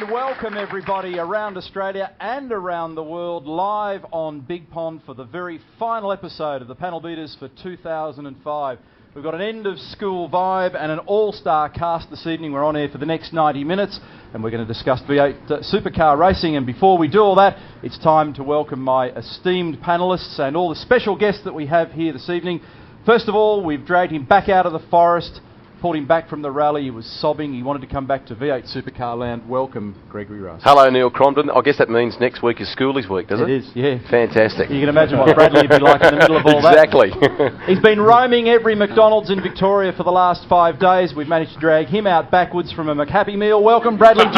And welcome everybody around Australia and around the world, live on Big Pond for the very final episode of the Panel Beaters for 2005. We've got an end of school vibe and an all-star cast this evening. We're on air for the next 90 minutes and we're going to discuss V8 Supercar racing. And before we do all that, it's time to welcome my esteemed panellists and all the special guests that we have here this evening. First of all, we've dragged him back out of the forest, pulled him back from the rally. He was sobbing. He wanted to come back to V8 Supercar Land. Welcome, Gregory Russ. Hello, Neil Crompton. I guess that means next week is Schoolies Week, does it? It is, yeah. Fantastic. You can imagine what Bradley would be like in the middle of all exactly. that. He's been roaming every McDonald's in Victoria for the last 5 days. We've managed to drag him out backwards from a McHappy Meal. Welcome, Bradley Jones.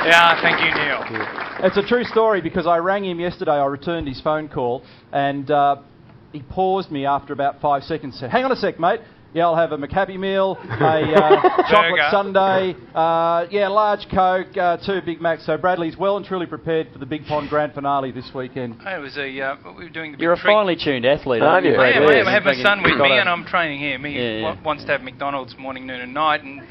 Yeah, thank you, Neil. It's a true story because I rang him yesterday. I returned his phone call and he paused me after about 5 seconds, said, "Hang on a sec, mate. Yeah, I'll have a McHappy Meal, a chocolate sundae, large Coke, 2 Big Macs." So Bradley's well and truly prepared for the Big Pond Grand Finale this weekend. It was we were doing the big You're a treat. finely tuned athlete, aren't you? I have my son with me and I'm training him. He wants to have McDonald's morning, noon and night. And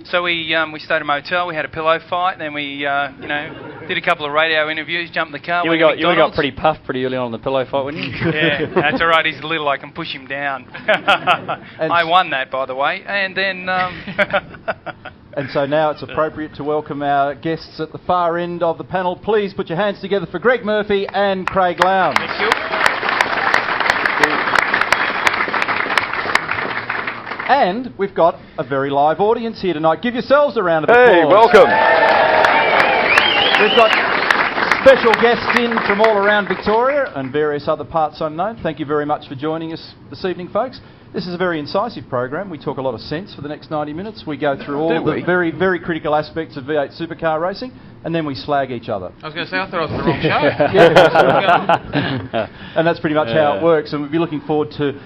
so we stayed at a motel, we had a pillow fight, then we did a couple of radio interviews, jumped in the car. You got pretty puffed pretty early on in the pillow fight, wouldn't you? Yeah, that's all right, he's little, I can push him down. I won that, by the way, and then... And so now it's appropriate to welcome our guests at the far end of the panel. Please put your hands together for Greg Murphy and Craig Lowndes. Thank you. And we've got a very live audience here tonight. Give yourselves a round of applause. Hey, welcome. We've got special guests in from all around Victoria and various other parts unknown. Thank you very much for joining us this evening, folks. This is a very incisive program. We talk a lot of sense for the next 90 minutes. We go through all the very, very critical aspects of V8 Supercar racing, and then we slag each other. I was going to say, I thought I was on the wrong show. And that's pretty much how it works. And we'll be looking forward to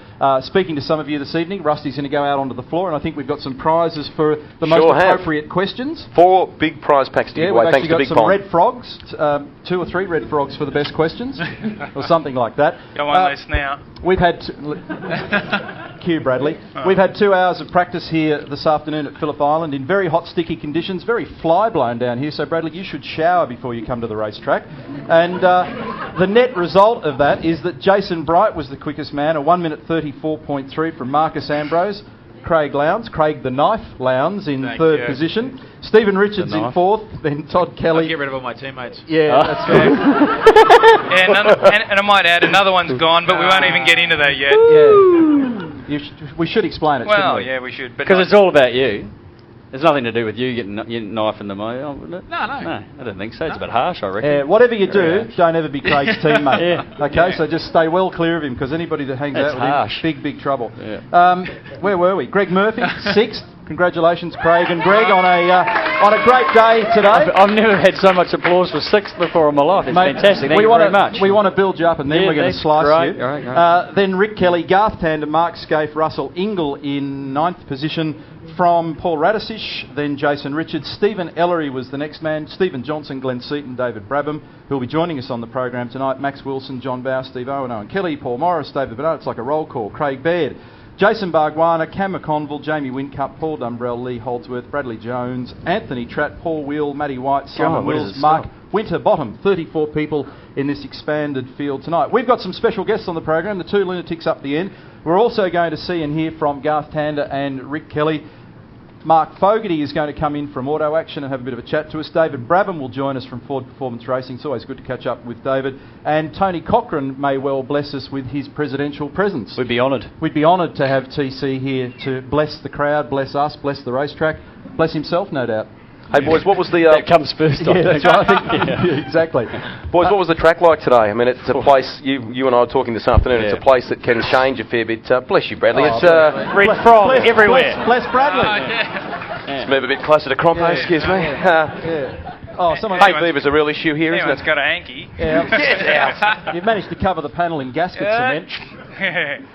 speaking to some of you this evening. Rusty's going to go out onto the floor, and I think we've got some prizes for the most appropriate questions. 4 big prize packs to give away, thanks to Big Pond. We've actually got some red frogs, 2 or 3 red frogs for the best questions, or something like that. Got one less now. We've had... Cue, Bradley. We've had 2 hours of practice here this afternoon at Phillip Island in very hot, sticky conditions, very fly-blown down here. So, Bradley, you should shower before you come to the racetrack. And the net result of that is that Jason Bright was the quickest man, a 1 minute 34.3 from Marcus Ambrose. Craig Lowndes, Craig the Knife Lowndes in third position. Stephen Richards in 4th, then Todd Kelly. I'll get rid of all my teammates. Yeah, that's right. and I might add, another one's gone, but we won't even get into that yet. We should explain it, well, shouldn't we? Yeah, we should. Because it's all about you. There's nothing to do with you getting your knife in the mow, would it? No. No, I don't think so. It's a bit harsh, I rection. Whatever you do, don't ever be Craig's teammate. So just stay well clear of him, because anybody that hangs out with him, big trouble. Yeah. Where were we? Greg Murphy, 6th. Congratulations, Craig and Greg, on a great day today. I've never had so much applause for 6th before in my life. It's fantastic. Thank you very much. We want to build you up, and then we're going to slice you. Right. Then Rick Kelly, Garth Tander, Mark Scaife, Russell Ingle in 9th position from Paul Radisich. Then Jason Richards. Stephen Ellery was the next man. Stephen Johnson, Glenn Seaton, David Brabham, who will be joining us on the program tonight. Max Wilson, John Bow, Steve Owen, Owen Kelly, Paul Morris, David Bernard. It's like a roll call. Craig Baird. Jason Bargwana, Cam McConville, Jamie Wincup, Paul Dumbrell, Lee Holdsworth, Bradley Jones, Anthony Tratt, Paul Wheel, Matty White, Simon Wills, Mark Winterbottom. 34 people in this expanded field tonight. We've got some special guests on the program, the 2 lunatics up the end. We're also going to see and hear from Garth Tander and Rick Kelly. Mark Fogarty is going to come in from Auto Action and have a bit of a chat to us. David Brabham will join us from Ford Performance Racing. It's always good to catch up with David. And Tony Cochrane may well bless us with his presidential presence. We'd be honoured. We'd be honoured to have TC here to bless the crowd, bless us, bless the racetrack, bless himself, no doubt. Hey, boys, what was the... that comes first. That's right. Exactly. Boys, what was the track like today? I mean, it's a place, you and I were talking this afternoon, it's a place that can change a fair bit. Bless you, Bradley. It's red frog everywhere. Bless Bradley. Let's move a bit closer to Crompo, excuse me. Hay fever's a real issue here, isn't it? It's got a hanky. You've managed to cover the panel in gasket cement.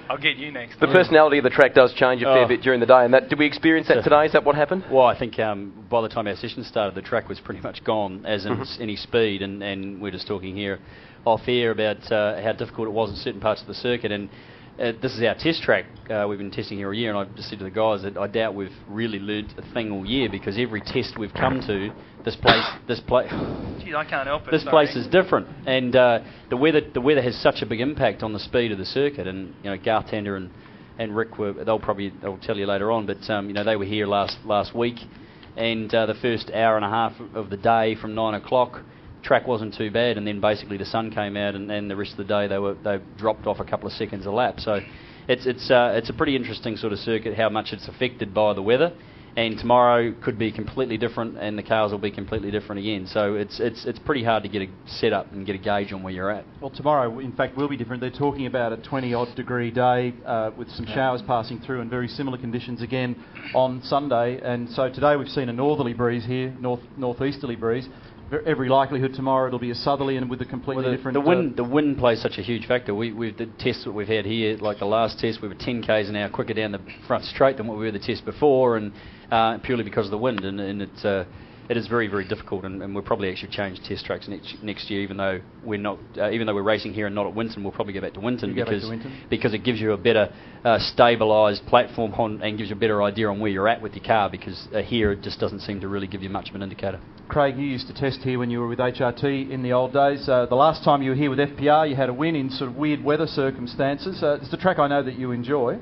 I'll get you next. The personality of the track does change a fair bit during the day, and did we experience that today? Is that what happened? Well, I think by the time our session started, the track was pretty much gone, as in any speed, and we're just talking here off air about how difficult it was in certain parts of the circuit, and this is our test track. We've been testing here all year, and I just said to the guys that I doubt we've really learnt a thing all year, because every test we've come to, this place. Geez, I can't help it. This place is different, and the weather has such a big impact on the speed of the circuit. And Garth Tander and Rick they'll tell you later on, but they were here last week, and the first hour and a half of the day from 9 o'clock. Track wasn't too bad, and then basically the sun came out, and the rest of the day they dropped off a couple of seconds a lap. So it's a pretty interesting sort of circuit, how much it's affected by the weather. And tomorrow could be completely different, and the cars will be completely different again. So it's pretty hard to get a set up and get a gauge on where you're at. Well, tomorrow, in fact, will be different. They're talking about a 20-odd degree day with some showers passing through and very similar conditions again on Sunday. And so today we've seen a northerly breeze here, northeasterly breeze. Every likelihood tomorrow it'll be a southerly and with a completely different... The wind plays such a huge factor. The tests that we've had here, like the last test, we were 10 k's an hour quicker down the front straight than what we were the test before, and purely because of the wind. And it is very, very difficult, and we'll probably actually change test tracks next year, even though we're not, even though we're racing here and not at Winton. We'll probably go back to Winton because it gives you a better stabilised platform and gives you a better idea on where you're at with your car, because here it just doesn't seem to really give you much of an indicator. Craig, you used to test here when you were with HRT in the old days. The last time you were here with FPR, you had a win in sort of weird weather circumstances. It's a track I know that you enjoy.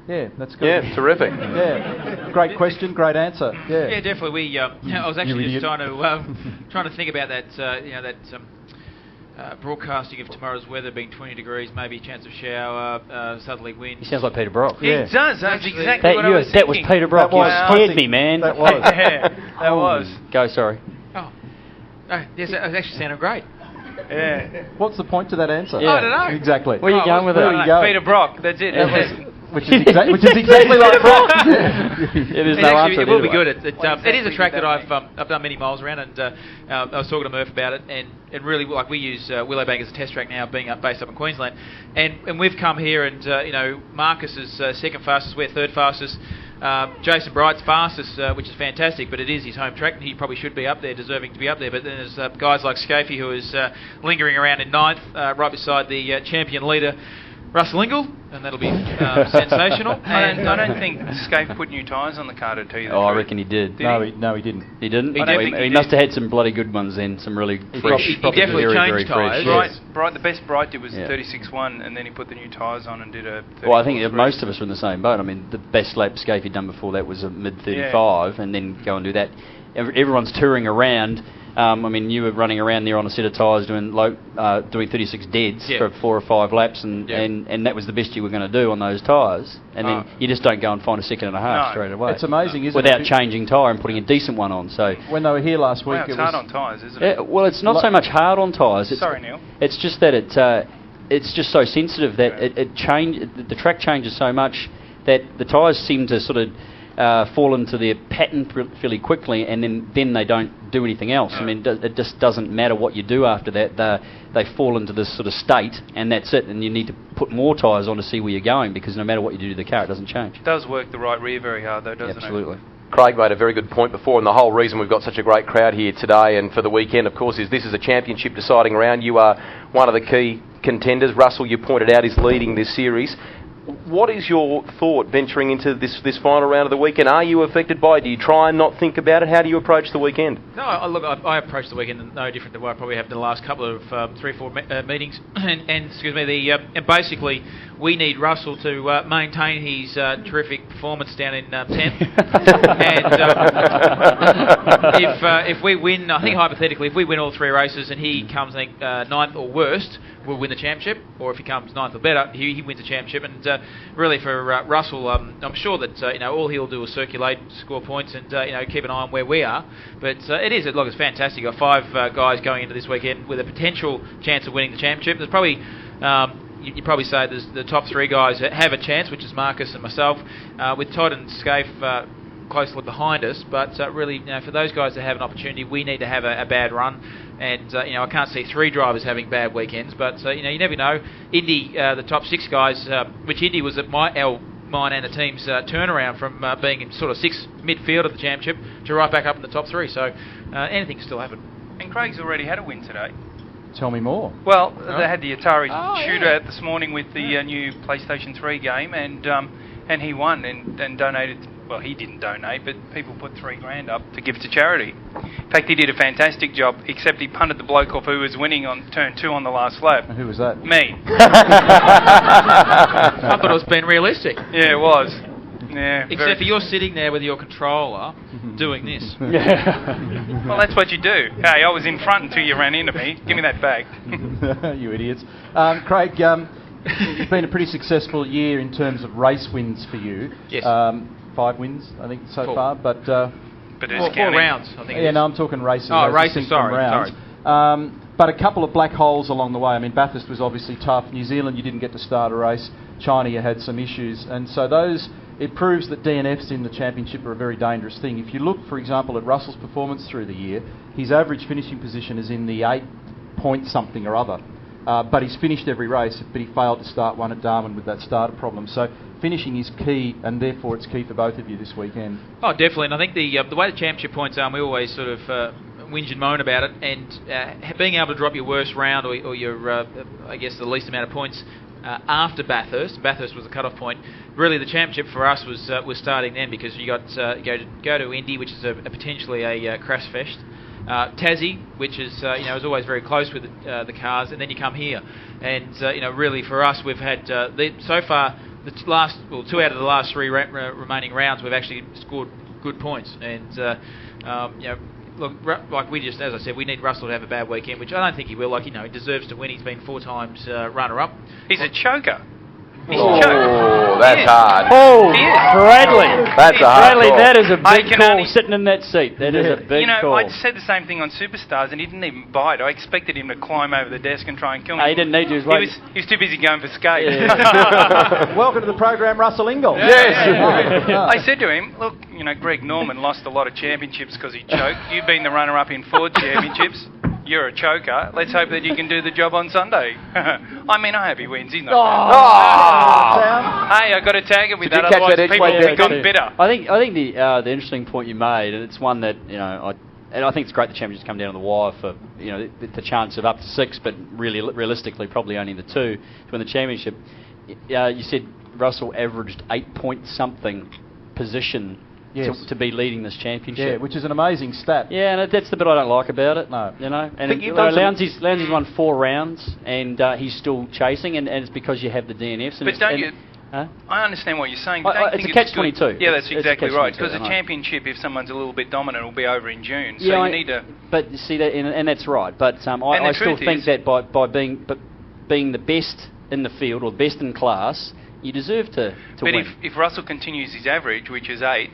Yeah, that's good. Yeah, terrific. Yeah, great question, great answer. Yeah, yeah, definitely. I was actually just trying to think about that. Broadcasting of tomorrow's weather being 20 degrees, maybe a chance of shower, southerly wind. He sounds like Peter Brock. Yeah. It does. That's exactly what I was thinking. That was Peter Brock. You scared me, man. That was. Yeah, that was. Go, sorry. Oh, yes, that was actually sounded great. Yeah. What's the point to that answer? Yeah. I don't know. Exactly. Where are you going with it? Peter Brock. That's it. Which is exactly like Brock. It will be good. It is a track that I've done many miles around, and I was talking to Murph about it, and really, like, we use Willowbank as a test track now, being based up in Queensland, and we've come here, and Marcus is second fastest, we're third fastest. Jason Bright's fastest, which is fantastic, but it is his home track, and he probably should be up there, deserving to be up there. But then there's guys like Scafie, who is lingering around in ninth, right beside the champion leader, Russell Ingall, and that'll be sensational. I don't think Scafe put new tyres on the car to tell you the truth. I reckon he did. No, he didn't. He didn't? He must have had some bloody good ones then, some really fresh. He definitely changed tyres. The best Bright did was 36.1, and then he put the new tyres on and did a 34. Well, I think most of us were in the same boat. I mean, the best lap Scafie done before that was a mid-35, and then go and do that. Everyone's touring around. I mean, you were running around there on a set of tyres doing 36 deads for 4 or 5 laps, and that was the best you were going to do on those tyres. And then you just don't go and find a second and a half straight away. It's amazing, isn't it? Without Without changing tyre and putting a decent one on. So when they were here last week, it's hard on tyres, isn't it? Well, it's not so much hard on tyres. Sorry, Neil. It's just that it's just so sensitive that the track changes so much that the tyres seem to sort of fall into their pattern fairly quickly, and then they don't do anything else. I mean, it just doesn't matter what you do after that. They fall into this sort of state, and that's it. And you need to put more tyres on to see where you're going, because no matter what you do to the car, it doesn't change. It does work the right rear very hard, though, doesn't it? Absolutely. Craig made a very good point before, and the whole reason we've got such a great crowd here today and for the weekend, of course, is this is a championship deciding round. You are one of the key contenders. Russell, you pointed out, is leading this series. What is your thought venturing into this final round of the weekend? Are you affected by it? Do you try and not think about it? How do you approach the weekend? No, look, I approach the weekend no different than what I probably have in the last couple of 3 or 4 meetings. and excuse me, and basically we need Russell to maintain his terrific performance down in 10th. And if we win, I think hypothetically, if we win all 3 races and he comes, I think, 9th or worst, we'll win the championship. Or if he comes 9th or better, he wins the championship. And really for Russell, I'm sure that all he'll do is circulate, score points, and keep an eye on where we are. But it's fantastic. You've got 5 guys going into this weekend with a potential chance of winning the championship. There's probably you probably say there's the top 3 guys that have a chance, which is Marcus and myself, with Todd and Scaife closely behind us. But really, for those guys that have an opportunity, we need to have a bad run. And I can't see 3 drivers having bad weekends, but you never know. Indy, the top 6 guys, which Indy was at mine and the team's turnaround from being in sort of 6th midfield of the championship to right back up in the top 3. So anything can still happen. And Craig's already had a win today. Tell me more. Well, they had the Atari shootout this morning with the new PlayStation 3 game, and he won and donated. Well, he didn't donate, but people put $3,000 up to give to charity. In fact, he did a fantastic job, except he punted the bloke off who was winning on turn 2 on the last lap. And who was that? Me. I thought it was being realistic. Yeah, it was. Yeah. Except for you're sitting there with your controller doing this. Well, that's what you do. Hey, I was in front until you ran into me. Give me that bag. You idiots. Craig, it's been a pretty successful year in terms of race wins for you. Yes. 5 wins, I think, so 4. far. But Four rounds, I think. Yeah, no, I'm talking races. Oh, as races, distinct from sorry. rounds. But a couple of black holes along the way. I mean, Bathurst was obviously tough. New Zealand, you didn't get to start a race. China, you had some issues. And so it proves that DNFs in the championship are a very dangerous thing. If you look, for example, at Russell's performance through the year, his average finishing position is in the 8 point something or other. But he's finished every race, but he failed to start one at Darwin with that starter problem. So finishing is key, and therefore it's key for both of you this weekend. Oh, definitely. And I think the way the championship points are, we always sort of whinge and moan about it, and being able to drop your worst round or your, I guess, the least amount of points after Bathurst was the cut-off point. Really, the championship for us was starting then, because you got go to Indy, which is potentially a crash fest. Tassie, which is is always very close with the cars, and then you come here, and really for us, we've had so far the last 2 out of the last 3 remaining rounds, we've actually scored good points, and look, like as I said, we need Russell to have a bad weekend, which I don't think he will. Like, he deserves to win. He's been 4 times runner-up. He's a choker. Oh, that's hard. Oh, Bradley. That's a hard Bradley, call. that is a big call sitting in that seat. That is a big call. I said the same thing on Superstars, and he didn't even bite. I expected him to climb over the desk and try and kill me. No, he didn't need to. He was too busy going for skate. Yeah. Welcome to the program, Russell Ingall. Yes. I said to him, look, Greg Norman lost a lot of championships because he choked. You've been the runner-up in 4 championships. You're a choker. Let's hope that you can do the job on Sunday. I mean, I hope he wins. He's not. Hey, I got to tag it with Did that. you catch Otherwise, that people edge will way become there? bitter. I think the interesting point you made, and it's one that and I think it's great the championships come down to the wire for the chance of up to 6, but really realistically probably only the 2 to win the championship. You said Russell averaged 8 point something position. Yes. To be leading this championship. Yeah, which is an amazing stat. Yeah, and that's the bit I don't like about it. No. And Lowndes won 4 rounds, and he's still chasing, and it's because you have the DNFs. And but don't you... Huh? I understand what you're saying, but don't you it's think a catch-22. Yeah, that's exactly right. catch-22, Because the championship, if someone's a little bit dominant, will be over in June. So yeah, you need to... But you see that, and that's right. But I still think that by being the best in the field or best in class, you deserve to win. But if Russell continues his average, which is 8th,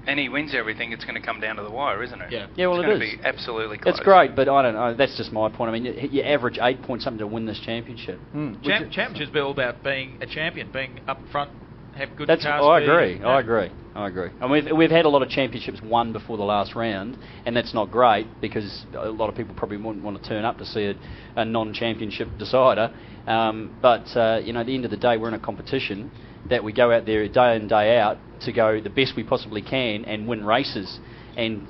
and he wins everything, it's going to come down to the wire, isn't it? Yeah, well, it's it is. It's going to be absolutely close. It's great, but I don't know. That's just my point. I mean, you average 8 points something to win this championship. Championship's all about being a champion, being up front, have good car speed. I agree. I mean, we've had a lot of championships won before the last round, and that's not great because a lot of people probably wouldn't want to turn up to see a non-championship decider. But at the end of the day, we're in a competition that we go out there day in, day out to go the best we possibly can and win races. And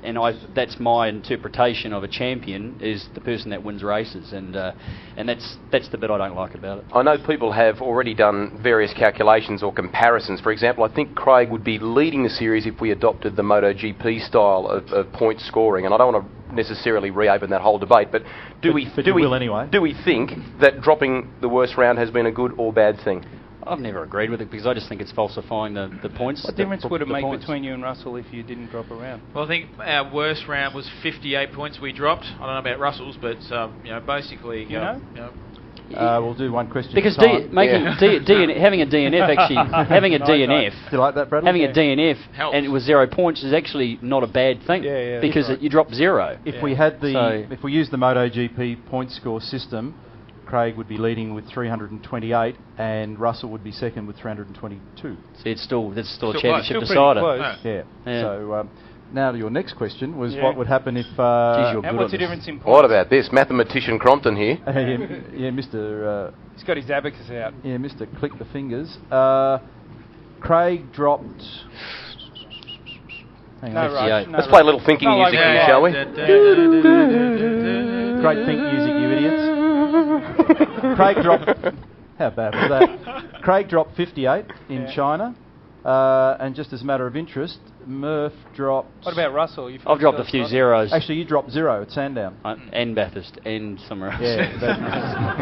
that's my interpretation of a champion, is the person that wins races, and that's the bit I don't like about it. I know people have already done various calculations or comparisons. For example, I think Craig would be leading the series if we adopted the MotoGP style of point scoring, and I don't want to necessarily reopen that whole debate, but do we think that dropping the worst round has been a good or bad thing? I've never agreed with it because I just think it's falsifying the points. What difference would it make between you and Russell if you didn't drop a round? Well, I think our worst round was 58 points we dropped. I don't know about Russell's, but basically, we'll do one question. Because having a DNF actually having a DNF. Do you like that, Bradley? Having a DNF helps. And it was 0 points is actually not a bad thing. Because you drop 0. If we had if we used the MotoGP point score system, Craig would be leading with 328 and Russell would be second with 322. See, that's still a championship decider. Yeah. So now to your next question was what would happen if... and what's the difference in points? What about this? Mathematician Crompton here. yeah, Mr... he's got his abacus out. Yeah, Mr. Click the Fingers. Craig dropped... Hang on. Let's play a little thinking music here, shall we? Great think music, you idiots. Craig dropped. How bad was that? Craig dropped 58 in China, and just as a matter of interest, Murph dropped. What about Russell? I've dropped a few zeros. Actually, you dropped 0 at Sandown. And Bathurst and somewhere else. Yeah,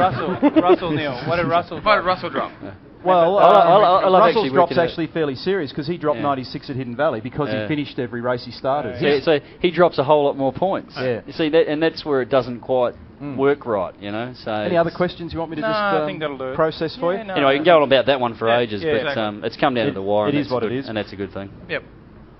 Russell, Neil. What did Russell drop? Well, I love Russell's drop's working actually fairly serious because he dropped 96 at Hidden Valley because he finished every race he started. So he drops a whole lot more points. Yeah. You see, and that's where it doesn't quite work right, you know. So any other questions you want me to I think that'll do it. process for you? No. Anyway, you can go on about that one for ages, but exactly. it's come down to the wire. It is what it is, and that's a good thing. Yep.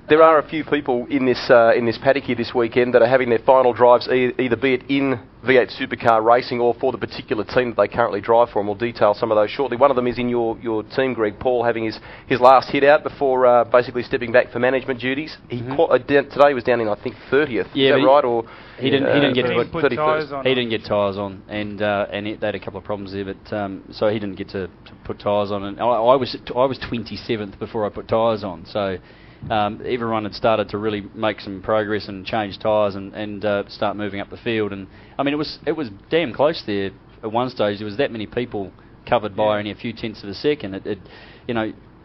There are a few people in this paddock here this weekend that are having their final drives, either be it in V8 Supercar racing or for the particular team that they currently drive for, and we'll detail some of those shortly. One of them is in your team, Greg Paul, having his last hit out before basically stepping back for management duties. He today was down in, I think, 30th. Yeah, is that right? Or he didn't get to put tyres on. He didn't get tyres on, and they had a couple of problems there, but so he didn't get to put tyres on. And I was 27th before I put tyres on, so. Everyone had started to really make some progress and change tyres and start moving up the field, and I mean it was damn close there at one stage. There was that many people covered by only a few tenths of a second.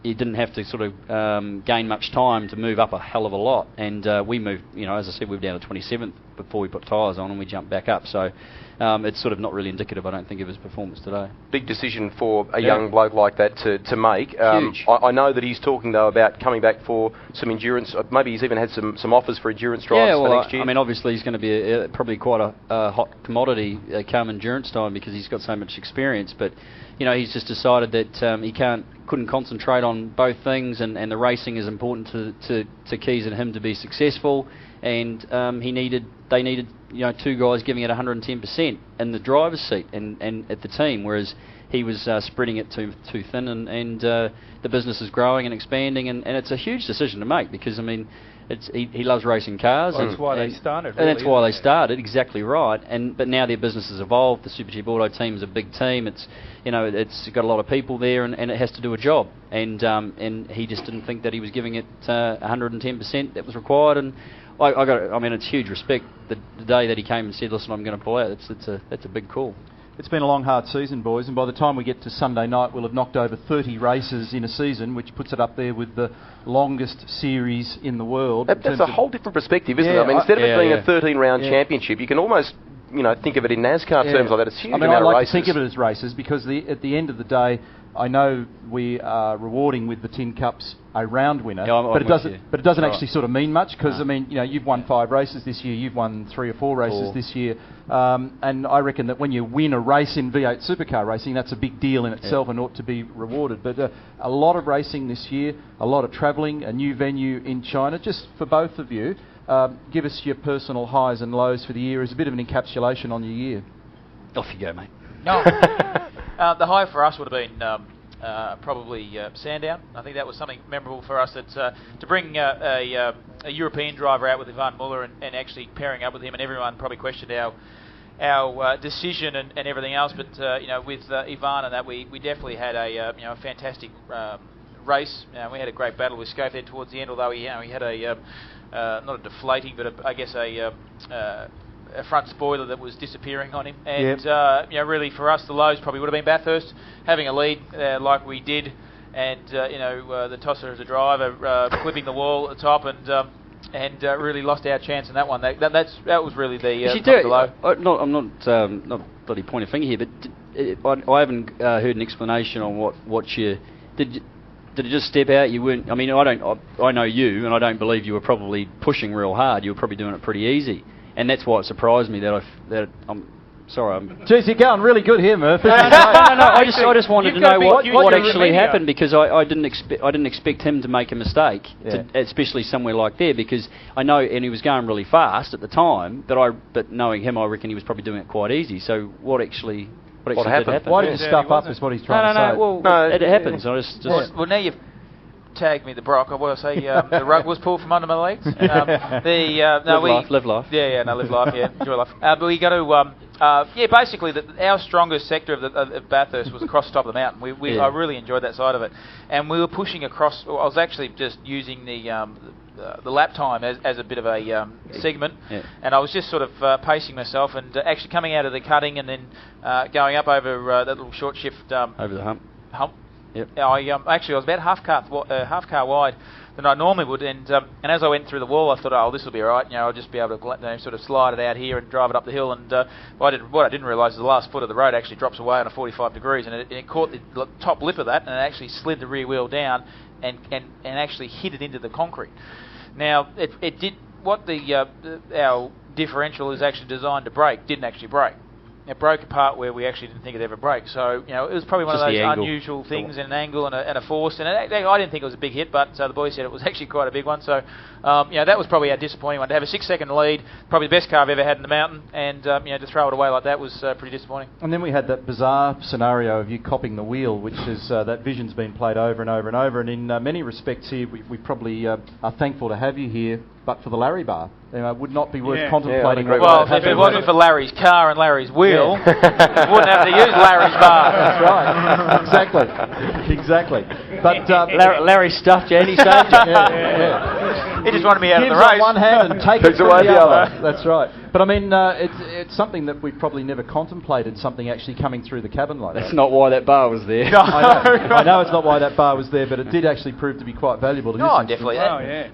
You didn't have to sort of gain much time to move up a hell of a lot, and we moved, as I said, we were down to 27th before we put tyres on, and we jumped back up. So it's sort of not really indicative, I don't think, of his performance today. Big decision for a young bloke like that to make. Huge. I know that he's talking though about coming back for some endurance. Maybe he's even had some offers for endurance drives for next year. I mean, obviously he's going to be probably quite a hot commodity come endurance time because he's got so much experience. But he's just decided that he couldn't concentrate on both things, and the racing is important to Keys and him to be successful, and they needed two guys giving it 110% in the driver's seat and at the team, whereas he was spreading it too thin, and the business is growing and expanding, and it's a huge decision to make because, I mean, he loves racing cars. Well, that's why they started. And that's why they started, exactly right. But now their business has evolved. The Super Cheap Auto team is a big team. It's got a lot of people there, and it has to do a job. And he just didn't think that he was giving it 110% that was required. And it's huge respect. The day that he came and said, "Listen, I'm going to pull out," that's a big call. It's been a long, hard season, boys, and by the time we get to Sunday night, we'll have knocked over 30 races in a season, which puts it up there with the longest series in the world. That's a whole different perspective, isn't it? I mean, instead of it being a 13-round championship, you can almost think of it in NASCAR terms like that. It's huge. I like to think of it as races because at the end of the day, I know we are rewarding with the Tin Cups a round winner, but it doesn't actually sort of mean much because you've won 5 races this year, you've won 3 or 4 races this year, and I reckon that when you win a race in V8 Supercar racing, that's a big deal in itself and ought to be rewarded. But a lot of racing this year, a lot of travelling, a new venue in China. Just for both of you, give us your personal highs and lows for the year as a bit of an encapsulation on your year. Off you go, mate. No. The high for us would have been probably Sandown. I think that was something memorable for us. That to bring a European driver out with Ivan Muller and actually pairing up with him, and everyone probably questioned our decision and everything else. But with Ivan and that, we definitely had a fantastic race. We had a great battle with Scope there towards the end, although he had a not a deflating, but I guess a front spoiler that was disappearing on him. And really for us, the lows probably would have been Bathurst having a lead like we did, and the tosser as a driver clipping the wall at the top, and really lost our chance in that one. That was really the low. I'm not bloody pointing a finger here, but I haven't heard an explanation on what you did. Did it just step out? You weren't. I mean, I know you, and I don't believe you were probably pushing real hard. You were probably doing it pretty easy. And that's why it surprised me that I'm sorry. Jeez, you're going really good here, Murphy. No. I just wanted to know what actually happened because I didn't expect him to make a mistake, especially somewhere like there, because I know, and he was going really fast at the time. But knowing him, I reckon he was probably doing it quite easy. So what actually did happen? Why did you scuff up? Is what he's trying to say. Well, it happens. I just well, now you've tagged me the Brock. I want to say the rug was pulled from under my legs. Live life. Live life. Yeah, enjoy life. But we got to basically our strongest sector of Bathurst was across the top of the mountain. I really enjoyed that side of it, and we were pushing across. I was actually just using the the lap time as a bit of a segment, and I was just sort of pacing myself and actually coming out of the cutting and then going up over that little short shift over the hump. Yep. Actually I was about half car wide than I normally would, and as I went through the wall, I thought, oh, this will be all right. I'll just be able to sort of slide it out here and drive it up the hill. And what I didn't realise is the last foot of the road actually drops away on a 45 degrees, and it caught the top lip of that, and it actually slid the rear wheel down and actually hit it into the concrete. Now it did what our differential is actually designed to brake didn't actually brake. It broke apart where we actually didn't think it'd ever break. So, it was probably one of those unusual things, in an angle and a force. And I didn't think it was a big hit, but the boys said it was actually quite a big one. So, that was probably our disappointing one. To have a 6-second lead, probably the best car I've ever had in the mountain, and to throw it away like that was pretty disappointing. And then we had that bizarre scenario of you copping the wheel, which is that vision's been played over and over and over. And in many respects here, we probably are thankful to have you here, but for the Larry bar. It would not be worth contemplating. Well, if it wasn't for Larry's car and Larry's wheel, we wouldn't have to use Larry's bar. That's right. Exactly. But Larry stuffed you and he saved you. He just wanted me out of the race. Gives on one hand and takes it away the other. That's right. But I mean, it's something that we probably never contemplated, something actually coming through the cabin like that. That's not why that bar was there. No, I know it's not why that bar was there, but it did actually prove to be quite valuable. Definitely.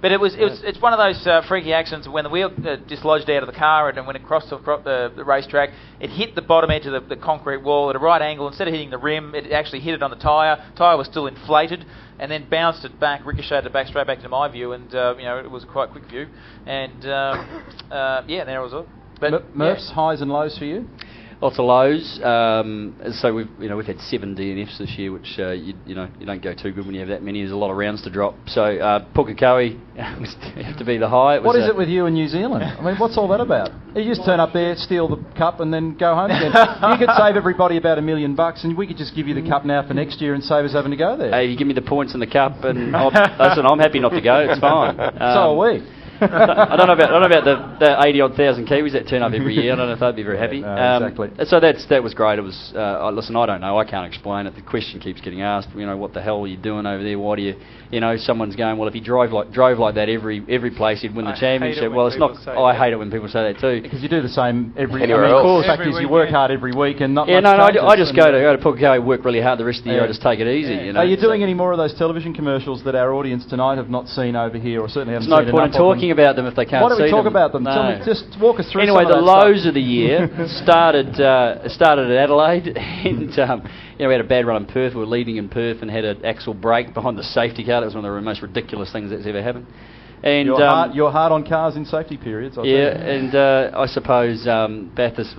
But it's one of those freaky accidents when the wheel dislodged out of the car, and when it crossed the racetrack, it hit the bottom edge of the concrete wall at a right angle. Instead of hitting the rim, it actually hit it on the tyre. Tyre was still inflated, and then bounced it back, ricocheted it back straight back into my view, and it was a quite quick view. And there it was all. But Murph's highs and lows for you? Lots of lows. So we've had 7 DNFs this year, which you don't go too good when you have that many. There's a lot of rounds to drop. So Pukekohe have to be the high. What is it with you in New Zealand? I mean, what's all that about? You just turn up there, steal the cup, and then go home again. You could save everybody about $1 million, and we could just give you the cup now for next year and save us having to go there. Hey, you give me the points in the cup, and listen, I'm happy not to go. It's fine. So are we. I don't know about the 80-odd thousand Kiwis that turn up every year. I don't know if they'd be very happy. Exactly. So that was great. It was listen, I don't know. I can't explain it. The question keeps getting asked. What the hell are you doing over there? Why do you? Someone's going, well, if he drove like that every place, he'd win the championship. Well, it's not. I hate it when people say that too. Because you do the same anywhere else. The fact is, you work hard every week and not. Yeah, I just go to Pukekohe, work really hard. The rest of the year, I just take it easy. Are you doing any more of those television commercials that our audience tonight have not seen over here, or certainly haven't seen? There's no point in talking about them if they can't. Why don't we talk about them? No. Tell me, just walk us through. Anyway, some of the lows of the year started at Adelaide, and we had a bad run in Perth. We were leading in Perth and had an axle break behind the safety car. That was one of the most ridiculous things that's ever happened. And you're hard on cars in safety periods. And I suppose Bathurst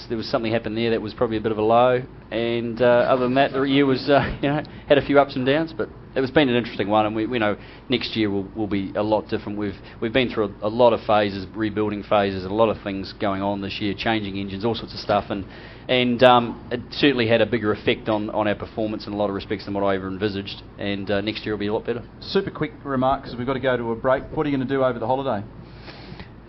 there was something happened there that was probably a bit of a low. And other than that, the year was had a few ups and downs, but it's been an interesting one. And we know next year will be a lot different. We've been through a lot of phases, rebuilding phases, and a lot of things going on this year, changing engines, all sorts of stuff, and it certainly had a bigger effect on our performance in a lot of respects than what I ever envisaged. And next year will be a lot better. Super quick remark, because we've got to go to a break. What are you going to do over the holiday?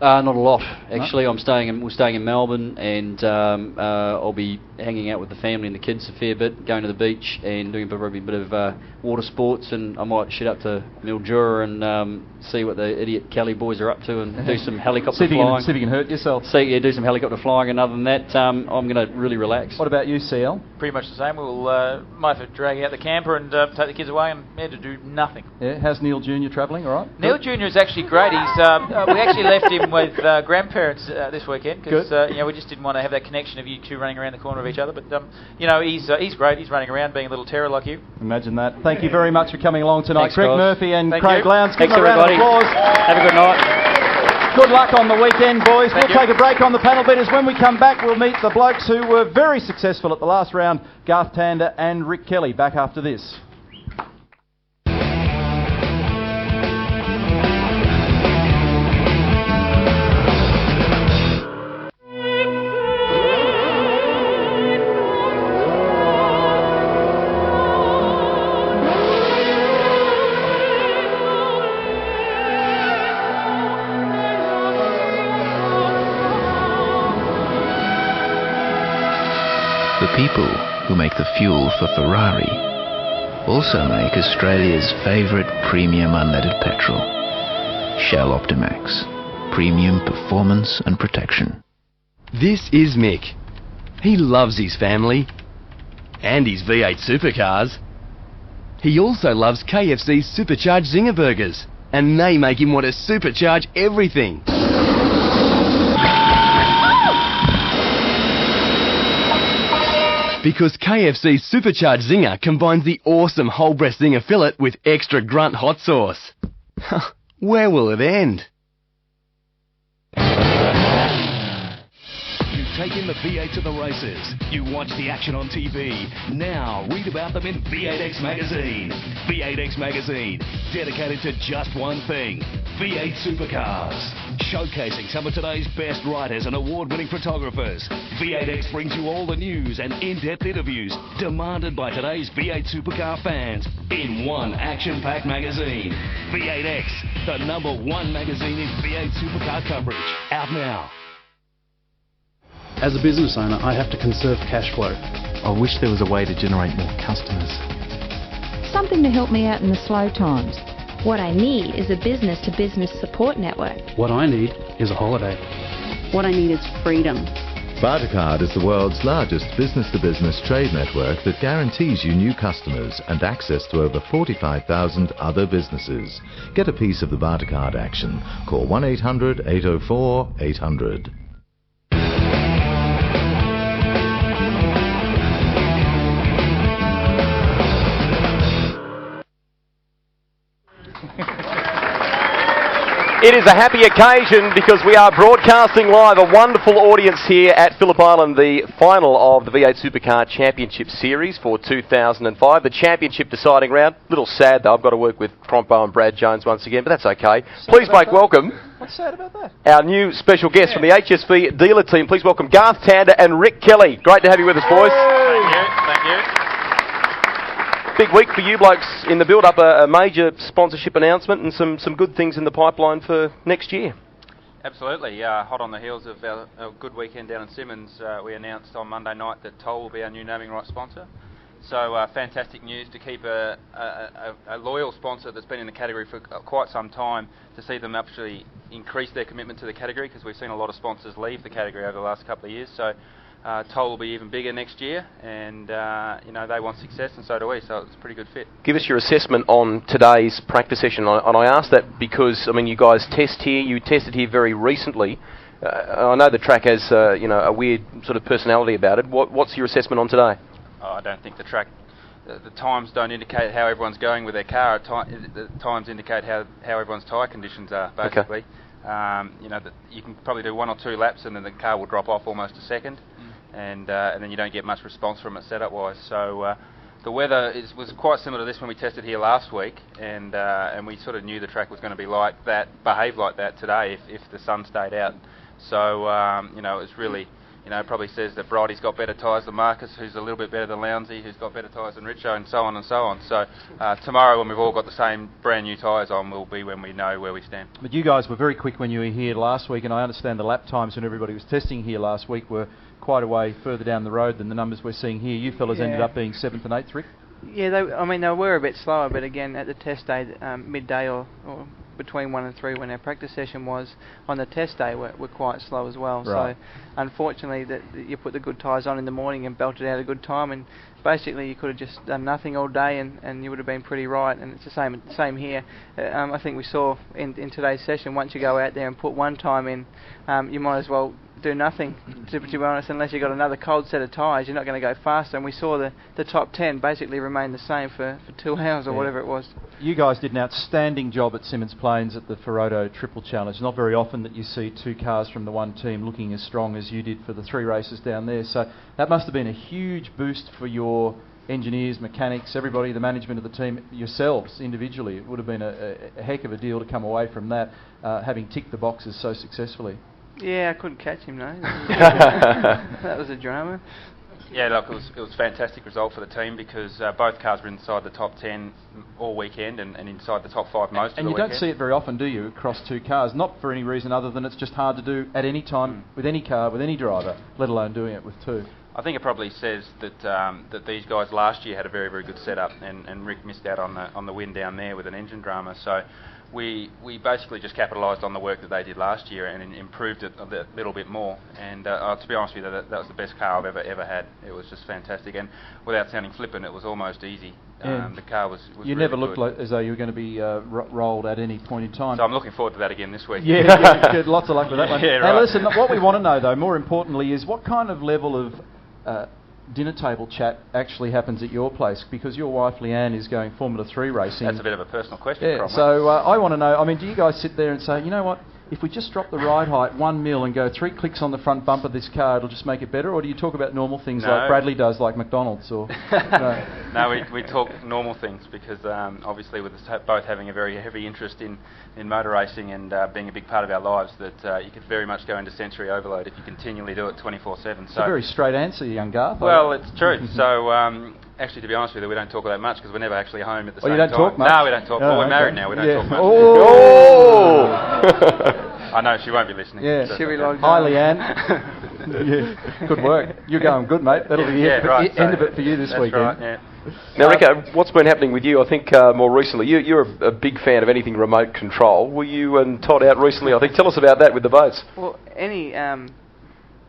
Not a lot, actually. No? We're staying in Melbourne, and I'll be hanging out with the family and the kids a fair bit, going to the beach and doing probably a bit of water sports, and I might shed up to Mildura and see what the idiot Kelly boys are up to and do some helicopter flying. See if you can hurt yourself. Do some helicopter flying, and other than that, I'm going to really relax. What about you, CL? Pretty much the same. We'll might have to drag out the camper and take the kids away and to do nothing. Yeah, how's Neil Jr. travelling, all right? Neil Jr. is actually great. He's we actually left him with grandparents this weekend because we just didn't want to have that connection of you two running around the corner of each other. But he's great. He's running around being a little terror like you. Imagine that. Thank you very much for coming along tonight. Thanks, Greg guys. Murphy and Craig Lowndes. Thanks, everybody. Have a good night. Good luck on the weekend, boys. We'll take a break on the panel beaters. When we come back, we'll meet the blokes who were very successful at the last round, Garth Tander and Rick Kelly. Back after this. The people who make the fuel for Ferrari also make Australia's favourite premium unleaded petrol. Shell Optimax. Premium performance and protection. This is Mick. He loves his family and his V8 Supercars. He also loves KFC's supercharged Zinger Burgers, and they make him want to supercharge everything. Because KFC's supercharged Zinger combines the awesome whole breast Zinger fillet with extra grunt hot sauce. Where will it end? Taking the V8 to the races. You watch the action on TV. Now read about them in V8X Magazine. V8X Magazine, dedicated to just one thing, V8 Supercars. Showcasing some of today's best writers and award-winning photographers. V8X brings you all the news and in-depth interviews demanded by today's V8 Supercar fans in one action-packed magazine. V8X, the #1 magazine in V8 Supercar coverage. Out now. As a business owner, I have to conserve cash flow. I wish there was a way to generate more customers. Something to help me out in the slow times. What I need is a business-to-business support network. What I need is a holiday. What I need is freedom. Bartercard is the world's largest business-to-business trade network that guarantees you new customers and access to over 45,000 other businesses. Get a piece of the Bartercard action. Call 1-800-804-800. It is a happy occasion because we are broadcasting live a wonderful audience here at Phillip Island, the final of the V8 Supercar Championship Series for 2005. The championship deciding round. A little sad though, I've got to work with Crompo and Brad Jones once again, but that's okay. Please make welcome. What's sad about that? Our new special guest from the HSV dealer team. Please welcome Garth Tander and Rick Kelly. Great to have you with us, boys. Thank you. Thank you. Big week for you blokes in the build-up, a major sponsorship announcement and some good things in the pipeline for next year. Absolutely. Hot on the heels of our good weekend down in Simmons, we announced on Monday night that Toll will be our new naming rights sponsor. So fantastic news to keep a loyal sponsor that's been in the category for quite some time, to see them actually increase their commitment to the category, because we've seen a lot of sponsors leave the category over the last couple of years. So Toll will be even bigger next year, and they want success, and so do we. So it's a pretty good fit. Give us your assessment on today's practice session, and I ask that because you guys test here. You tested here very recently. I know the track has a weird sort of personality about it. What's your assessment on today? I don't think the track. The times don't indicate how everyone's going with their car. The times indicate how everyone's tyre conditions are, basically. Okay. You can probably do 1 or 2 laps and then the car will drop off almost a second, and then you don't get much response from it setup-wise. So the weather was quite similar to this when we tested here last week, and we sort of knew the track was going to be like that, behave like that today if the sun stayed out. So it's really. It probably says that Bridie's got better tyres than Marcus, who's a little bit better than Lowndesy, who's got better tyres than Richo, and so on and so on. So tomorrow, when we've all got the same brand new tyres on, will be when we know where we stand. But you guys were very quick when you were here last week, and I understand the lap times when everybody was testing here last week were quite a way further down the road than the numbers we're seeing here. You fellas ended up being 7th and 8th, Rick? Yeah, they were a bit slower, but again, at the test day, midday or between 1 and 3 when our practice session was, on the test day were quite slow as well. Right. So unfortunately that you put the good tyres on in the morning and belted out a good time, and basically you could have just done nothing all day and you would have been pretty right, and it's the same here. I think we saw in today's session, once you go out there and put one time in, you might as well do nothing, to be honest, unless you've got another cold set of tyres. You're not going to go faster, and we saw the top 10 basically remain the same for 2 hours or whatever it was. You guys did an outstanding job at Simmons Plains at the Ferodo Triple Challenge. Not very often that you see 2 cars from the one team looking as strong as you did for the 3 races down there, so that must have been a huge boost for your engineers, mechanics, everybody, the management of the team, yourselves individually. It would have been a heck of a deal to come away from that, having ticked the boxes so successfully. Yeah, I couldn't catch him, no. That was a drama. Yeah, look, it was a fantastic result for the team, because both cars were inside the top 10 all weekend and inside the top 5 most of the weekend. And you don't see it very often, do you, across 2 cars? Not for any reason other than it's just hard to do at any time with any car, with any driver, let alone doing it with 2. I think it probably says that that these guys last year had a very, very good setup, and Rick missed out on the win down there with an engine drama. So we basically just capitalised on the work that they did last year and improved it a little bit more. And to be honest with you, that was the best car I've ever had. It was just fantastic, and without sounding flippant, it was almost easy. The car was you really never looked good. like as though you were going to be rolled at any point in time. So I'm looking forward to that again this week. Yeah, good. Lots of luck with that one. Yeah, now right. listen, what we want to know though, more importantly, is what kind of level of dinner table chat actually happens at your place, because your wife Leanne is going Formula 3 racing. That's a bit of a personal question. Yeah, Cromwell. so I want to know, I mean, do you guys sit there and say, you know what, if we just drop the ride height 1 mil and go 3 clicks on the front bumper of this car, it'll just make it better? Or do you talk about normal things like Bradley does, like McDonald's? Or No, we talk normal things, because obviously with us both having a very heavy interest in motor racing and being a big part of our lives, that you could very much go into sensory overload if you continually do it 24/7. It's a very straight answer, young Garth. Well, it's true. So actually, to be honest with you, we don't talk that much because we're never actually home at the same time. You don't talk much? No, we don't talk. Well, we're married now. We don't talk much. Oh! I know she won't be lilistening. Yeah. So Hi, Leanne. Yeah, good work. You're going good, mate. That'll be the end of it for you this weekend. Right, yeah. Now, Rico, what's been happening with you? I think more recently, you're a big fan of anything remote control. Were you and Todd out recently? I think tell us about that with the boats. Well, any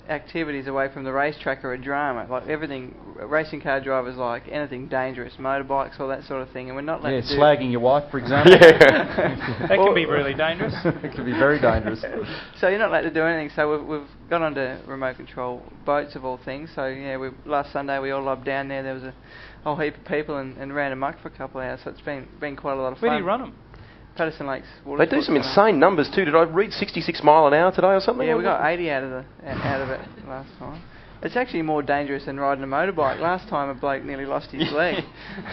activities away from the racetrack are a drama. Like everything, racing car drivers like anything dangerous, motorbikes, all that sort of thing, and we're not allowed to do... slagging your wife, for example. That can be really dangerous. It can be very dangerous. So you're not allowed to do anything. So we've got onto remote control boats of all things. So yeah, last Sunday we all lobbed down there. There was a whole heap of people and ran amok for a couple of hours. So it's been quite a lot of fun. Where do you run them? Patterson Lakes. They do some insane numbers too. Did I read 66 mile an hour today or something? Yeah, we got 80 out of it last time. It's actually more dangerous than riding a motorbike. Last time a bloke nearly lost his leg.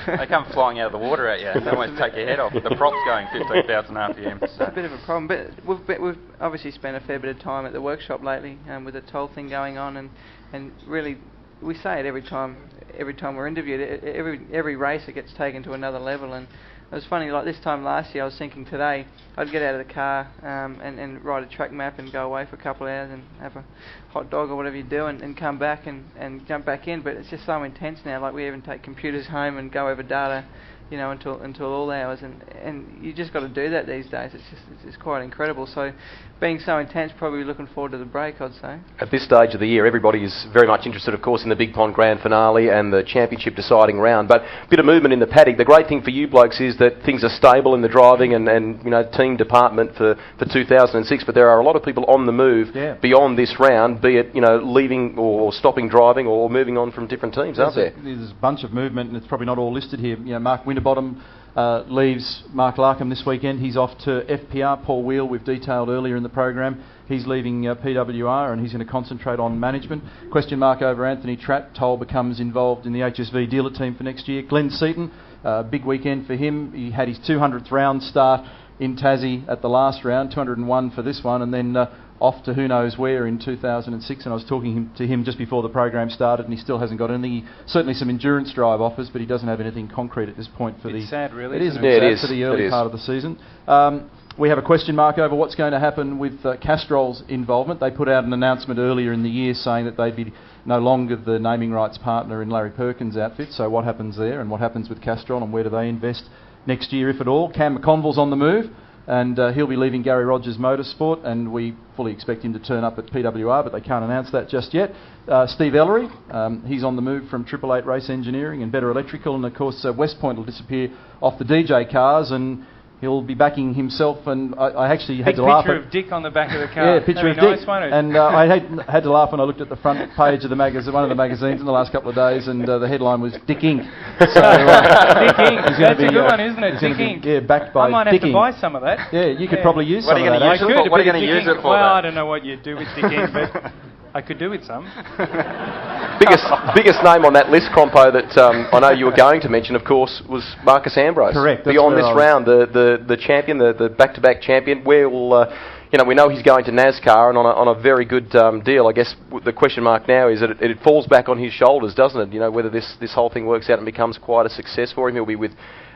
They come flying out of the water at you. They almost take your head off. The prop's going 15,000 RPM. So. It's a bit of a problem, but we've obviously spent a fair bit of time at the workshop lately with the toll thing going on, and really we say it every time we're interviewed. Every race it gets taken to another level, and it was funny, like this time last year I was thinking today I'd get out of the car and write a track map and go away for a couple of hours and have a hot dog or whatever you do and come back and jump back in, but it's just so intense now. Like we even take computers home and go over data, until all hours, and you just got to do that these days. It's quite incredible. So being so intense, probably looking forward to the break, I'd say. At this stage of the year, everybody is very much interested, of course, in the Big Pond Grand Finale and the championship deciding round, but a bit of movement in the paddock. The great thing for you blokes is that things are stable in the driving and team department for 2006, but there are a lot of people on the move beyond this round, be it leaving or stopping driving or moving on from different teams, aren't there? There's a bunch of movement, and it's probably not all listed here. Mark Winterbottom leaves Mark Larkham this weekend. He's off to FPR. Paul Wheel, we've detailed earlier in the program. He's leaving PWR and he's going to concentrate on management. Question mark over Anthony Tratt. Toll becomes involved in the HSV dealer team for next year. Glenn Seaton, big weekend for him. He had his 200th round start in Tassie at the last round, 201 for this one, and then off to who knows where in 2006. And I was talking to him just before the program started, and he still hasn't got anything. Certainly some endurance drive offers, but he doesn't have anything concrete at this point for it's sad, really. It is a bit sad for the early part of the season. We have a question mark over what's going to happen with Castrol's involvement. They put out an announcement earlier in the year saying that they'd be no longer the naming rights partner in Larry Perkins' outfit. So what happens there, and what happens with Castrol, and where do they invest next year, if at all? Cam McConville's on the move, and he'll be leaving Gary Rogers Motorsport, and we fully expect him to turn up at PWR, but they can't announce that just yet. Steve Ellery, he's on the move from 888 Race Engineering and Better Electrical, and of course West Point will disappear off the DJ cars, and he'll be backing himself, and I actually had to laugh at... picture of Dick on the back of the car. Yeah, picture of Dick. And I had to laugh when I looked at the front page of the magazine, one of the magazines in the last couple of days, and the headline was Dick Inc. So, Dick Inc. That's a good one, isn't it? Dick Inc. Yeah, backed by I might Dick have to buy some of that. Yeah, you could probably use some of that. What are you going to use it for? Well, I don't know what you'd do with Dick Inc., but I could do with some. Biggest name on that list, Crompo, that I know you were going to mention, of course, was Marcus Ambrose. Correct. Beyond this round, the champion, the back-to-back champion, where will we know he's going to NASCAR and on a very good deal. I guess the question mark now is that it falls back on his shoulders, doesn't it? Whether this whole thing works out and becomes quite a success for him. He'll be with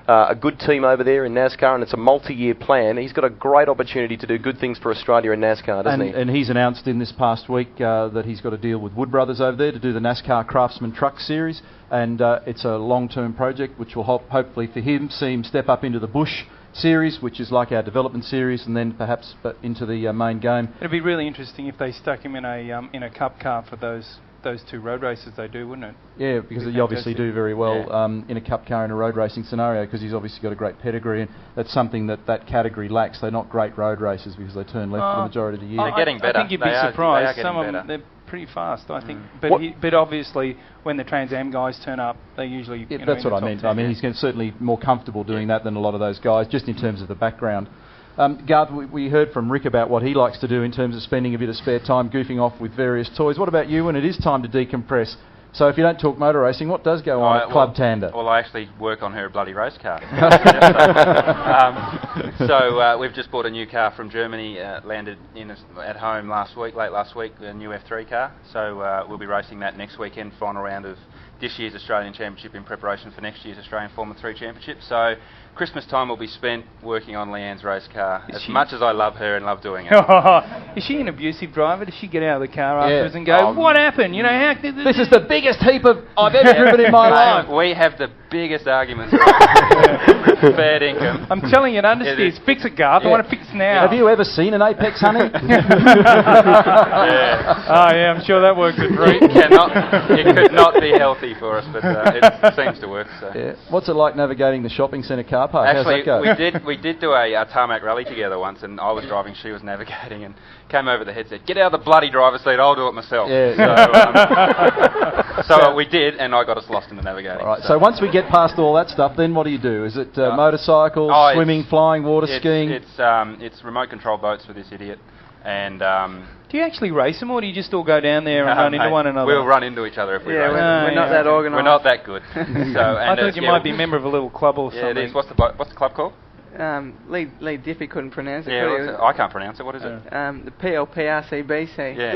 a good team over there in NASCAR, and it's a multi-year plan. He's got a great opportunity to do good things for Australia in NASCAR, doesn't he? And he's announced in this past week that he's got a deal with Wood Brothers over there to do the NASCAR Craftsman Truck Series, and it's a long-term project which will hopefully for him see him step up into the Bush Series, which is like our development series, and then perhaps into the main game. It'd be really interesting if they stuck him in a cup car for those 2 road races they do, wouldn't it? Yeah, because you obviously do very well in a cup car in a road racing scenario, because he's obviously got a great pedigree, and that's something that category lacks. They're not great road racers because they turn left for the majority of the year. They're getting better. I think you'd be surprised. Some of them, they're pretty fast, I think. But obviously, when the Trans Am guys turn up, they usually... that's what I meant. I mean, he's certainly more comfortable doing that than a lot of those guys, just in terms of the background. Garth, we heard from Rick about what he likes to do in terms of spending a bit of spare time goofing off with various toys. What about you when it is time to decompress? So if you don't talk motor racing, what does go on at Club Tander? Well, I actually work on her bloody race car. So we've just bought a new car from Germany, landed at home late last week, a new F3 car. So we'll be racing that next weekend, final round of this year's Australian Championship in preparation for next year's Australian Formula 3 Championship. So Christmas time will be spent working on Leanne's race car, as much as I love her and love doing it. Is she an abusive driver? Does she get out of the car afterwards and go, what happened? You know, how this is the biggest heap I've ever driven in my life. We have the biggest arguments about fair income. I'm telling you, understeers, fix it, Garth. I want to fix it now. Have you ever seen an Apex, honey? I'm sure that works at three. It could not be healthy for us, but it seems to work. So. Yeah. What's it like navigating the shopping centre car park? Actually, how's that go? we did do a tarmac rally together once, and I was driving, she was navigating, and came over the headset, get out of the bloody driver's seat, I'll do it myself. So we did, and I got us lost in the navigating. All right, so once we get past all that stuff, then what do you do? Is it motorcycles, swimming, flying, water skiing? It's remote control boats for this idiot. And do you actually race them, or do you just all go down there and run into one another? We'll run into each other if we race. We're not that organised. We're not that good. I thought you might be a member of a little club or something. Yeah, it is. What's the club called? Lee Diffie couldn't pronounce it. Yeah, I can't pronounce it. What is it? The PLPRCBC. Yeah.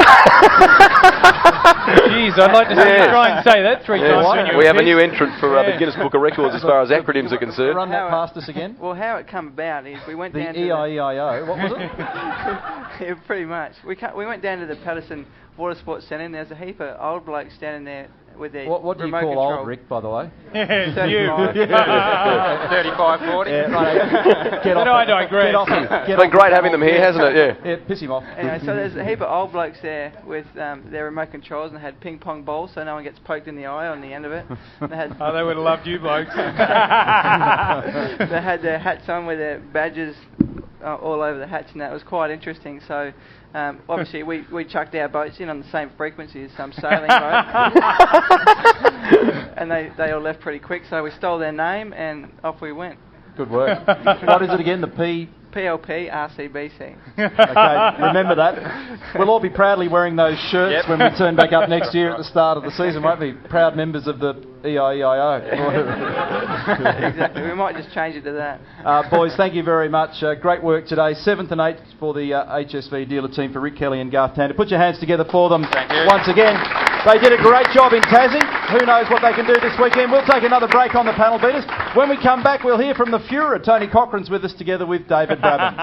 Jeez, I'd like to see you try and say that 3 times. We have a new entrant for the Guinness Book of Records as far as acronyms are concerned. Run that past us again. Well, how it come about is we went down to EIEIO. What was it? Yeah, pretty much. We went down to the Patterson Water Sports Centre, and there's a heap of old blokes standing there with their what do you call control. old, Rick, by the way? 35. 35, 40. Yeah, right. Get off. I digress. Get off him. It's been great having them here, hasn't it? Yeah, piss him off. Anyway, so there's a heap of old blokes there with their remote controls, and they had ping pong balls so no one gets poked in the eye on the end of it. They would have loved you blokes. They had their hats on with their badges all over the hats, and that was quite interesting. So obviously we chucked our boats in on the same frequency as some sailing boat. And they all left pretty quick, so we stole their name and off we went. Good work. What is it again? The PLP RCBC. Okay, remember that. We'll all be proudly wearing those shirts when we turn back up next year at the start of the season, won't we? Proud members of the EIEIO. Exactly. We might just change it to that. Boys, thank you very much. Great work today. 7th and 8th for the HSV dealer team for Rick Kelly and Garth Tander. Put your hands together for them once again. They did a great job in Tassie. Who knows what they can do this weekend. We'll take another break on the panel beaters. When we come back, we'll hear from the Führer. Tony Cochran's with us together with David Brabham.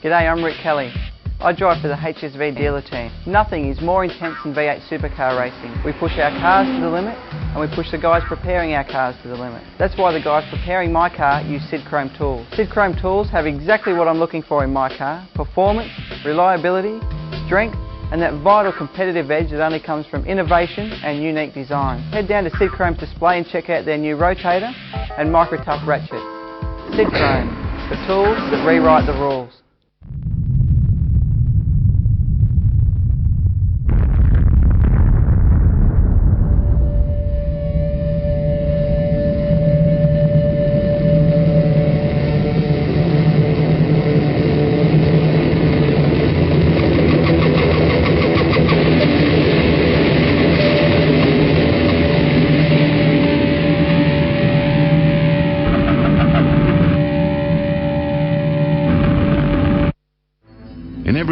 G'day, I'm Rick Kelly. I drive for the HSV dealer team. Nothing is more intense than V8 Supercar racing. We push our cars to the limit, and we push the guys preparing our cars to the limit. That's why the guys preparing my car use Sid Chrome tools. Sid Chrome tools have exactly what I'm looking for in my car: performance, reliability, strength, and that vital competitive edge that only comes from innovation and unique design. Head down to Sid Chrome's display and check out their new rotator and micro tough ratchet. Sid Chrome, the tools that rewrite the rules.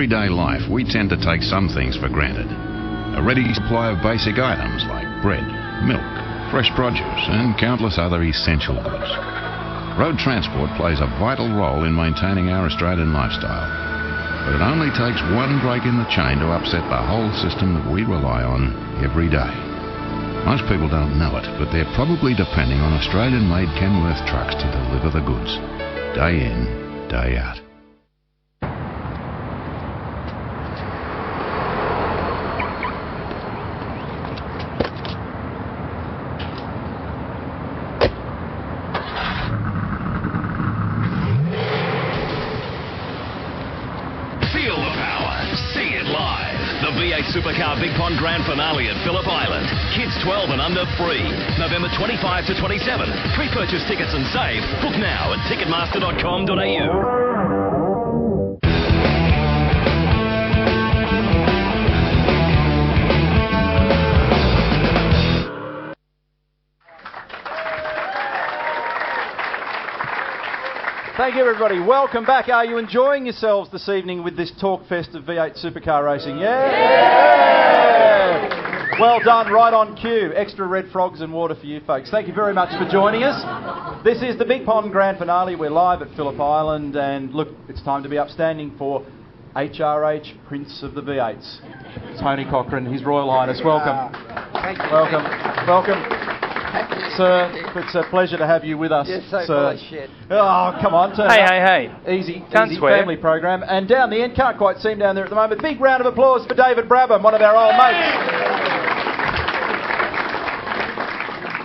everyday life, we tend to take some things for granted. A ready supply of basic items like bread, milk, fresh produce, and countless other essential goods. Road transport plays a vital role in maintaining our Australian lifestyle. But it only takes one break in the chain to upset the whole system that we rely on every day. Most people don't know it, but they're probably depending on Australian-made Kenworth trucks to deliver the goods, day in, day out. V8 Supercar Big Pond Grand Finale at Phillip Island. Kids 12 and under free. November 25 to 27. Pre-purchase tickets and save. Book now at ticketmaster.com.au. Thank you, everybody. Welcome back. Are you enjoying yourselves this evening with this talk fest of V8 Supercar racing? Yeah! Well done, right on cue. Extra red frogs and water for you folks. Thank you very much for joining us. This is the Big Pond Grand Finale. We're live at Phillip Island, and look, it's time to be upstanding for HRH, Prince of the V8s, Tony Cochrane, His Royal Highness. Welcome. Thank you. Welcome. Welcome. Sir, it's a pleasure to have you with us. You're so sir. full of shit. Oh, come on, turn Hey, up. hey, hey. Easy Can't swear. family program. And down the end, can't quite see him down there at the moment. Big round of applause for David Brabham, one of our old mates.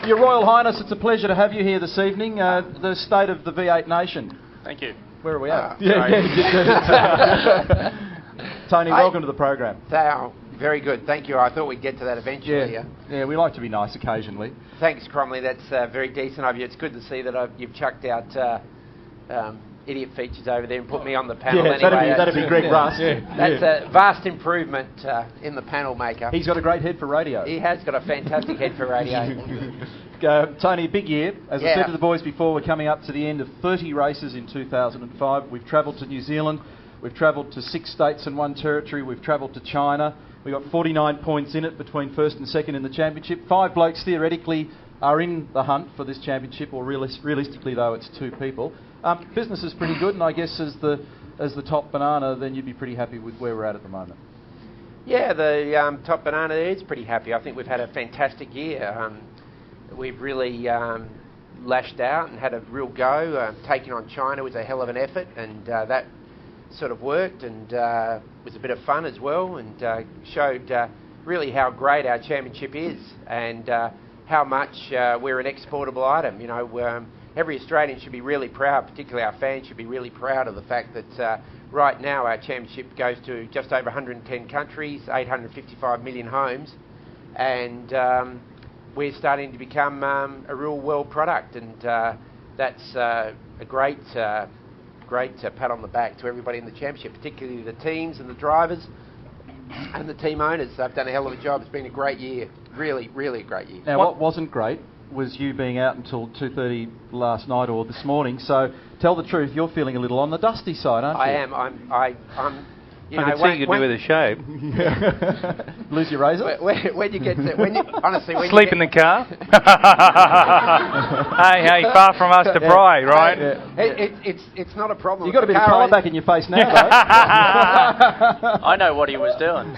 Your Royal Highness, it's a pleasure to have you here this evening. The state of the V8 nation. Thank you. Where are we at? Sorry. Tony, welcome to the program. Very good, thank you. I thought we'd get to that eventually. Yeah, we like to be nice occasionally. Thanks, Cromley. That's very decent of you. It's good to see that you've chucked out idiot features over there and put me on the panel. Yeah, anyway. that'd be Greg Rust. That's a vast improvement in the panel maker. He's got a great head for radio. He has got a fantastic head for radio. Tony, big year. As I said to the boys before, we're coming up to the end of 30 races in 2005. We've travelled to New Zealand. We've travelled to 6 states and 1 territory. We've travelled to China. We've got 49 points in it between first and second in the championship. 5 blokes theoretically are in the hunt for this championship, or realistically though it's 2 people. Business is pretty good, and I guess as the top banana, then you'd be pretty happy with where we're at the moment. Yeah, the top banana is pretty happy. I think we've had a fantastic year. We've really lashed out and had a real go. Taking on China was a hell of an effort, and that sort of worked, and was a bit of fun as well, and showed really how great our championship is, and how much we're an exportable item. You know, every Australian should be really proud, particularly our fans should be really proud of the fact that right now our championship goes to just over 110 countries, 855 million homes, and we're starting to become a real world product, and that's a great pat on the back to everybody in the championship, particularly the teams and the drivers and the team owners. They've done a hell of a job. It's been a great year. Really, really a great year. Now, what wasn't great was you being out until 2:30 last night or this morning. So tell the truth, you're feeling a little on the dusty side, aren't you? I am. I'm. You know, I could see you could do with a shave. Lose your razor? When you get to, honestly, when sleep in the car. hey, far from us to Bry, right? It's not a problem. You got a bit of colour back in your face now, though. I know what he was doing.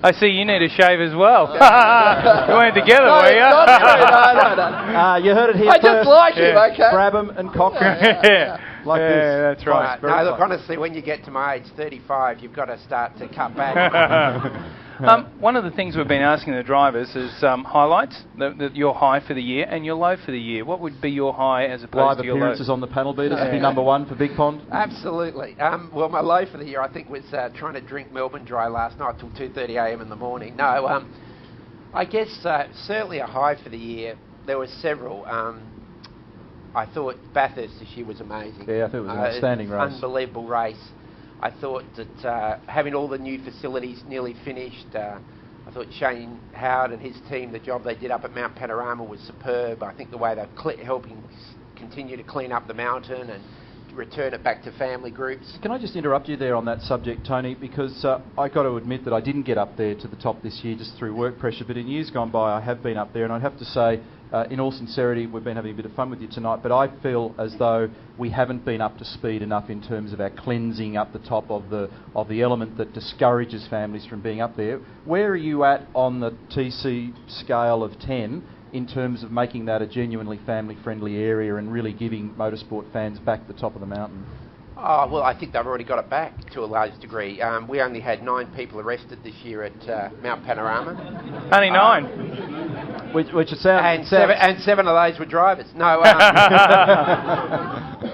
I see you need a shave as well. You went together, were you? No. You heard it here I first. just like him, okay? Brabham and Cochrane. Like this. That's right. No, look, honestly, when you get to my age, 35, you've got to start to cut back. One of the things we've been asking the drivers is highlights, your high for the year and your low for the year. What would be your high as opposed to your low? Live appearances on the panel beaters would be number 1 for Big Pond? Absolutely. Well, my low for the year, I think, was trying to drink Melbourne Dry last night till 2:30 a.m. in the morning. No, I guess certainly a high for the year. There were several. I thought Bathurst this year was amazing. Yeah, I thought it was an outstanding race. Unbelievable race. I thought that having all the new facilities nearly finished, I thought Shane Howard and his team, the job they did up at Mount Panorama was superb. I think the way they're helping continue to clean up the mountain and return it back to family groups. Can I just interrupt you there on that subject, Tony? Because I got to admit that I didn't get up there to the top this year just through work pressure, but in years gone by I have been up there, and I'd have to say, in all sincerity, we've been having a bit of fun with you tonight, but I feel as though we haven't been up to speed enough in terms of our cleansing up the top of the element that discourages families from being up there. Where are you at on the TC scale of 10 in terms of making that a genuinely family-friendly area and really giving motorsport fans back the top of the mountain? Oh, well, I think they've already got it back to a large degree. We only had 9 people arrested this year at Mount Panorama. Only 9? Which it sounds... And 7 of those were drivers. No,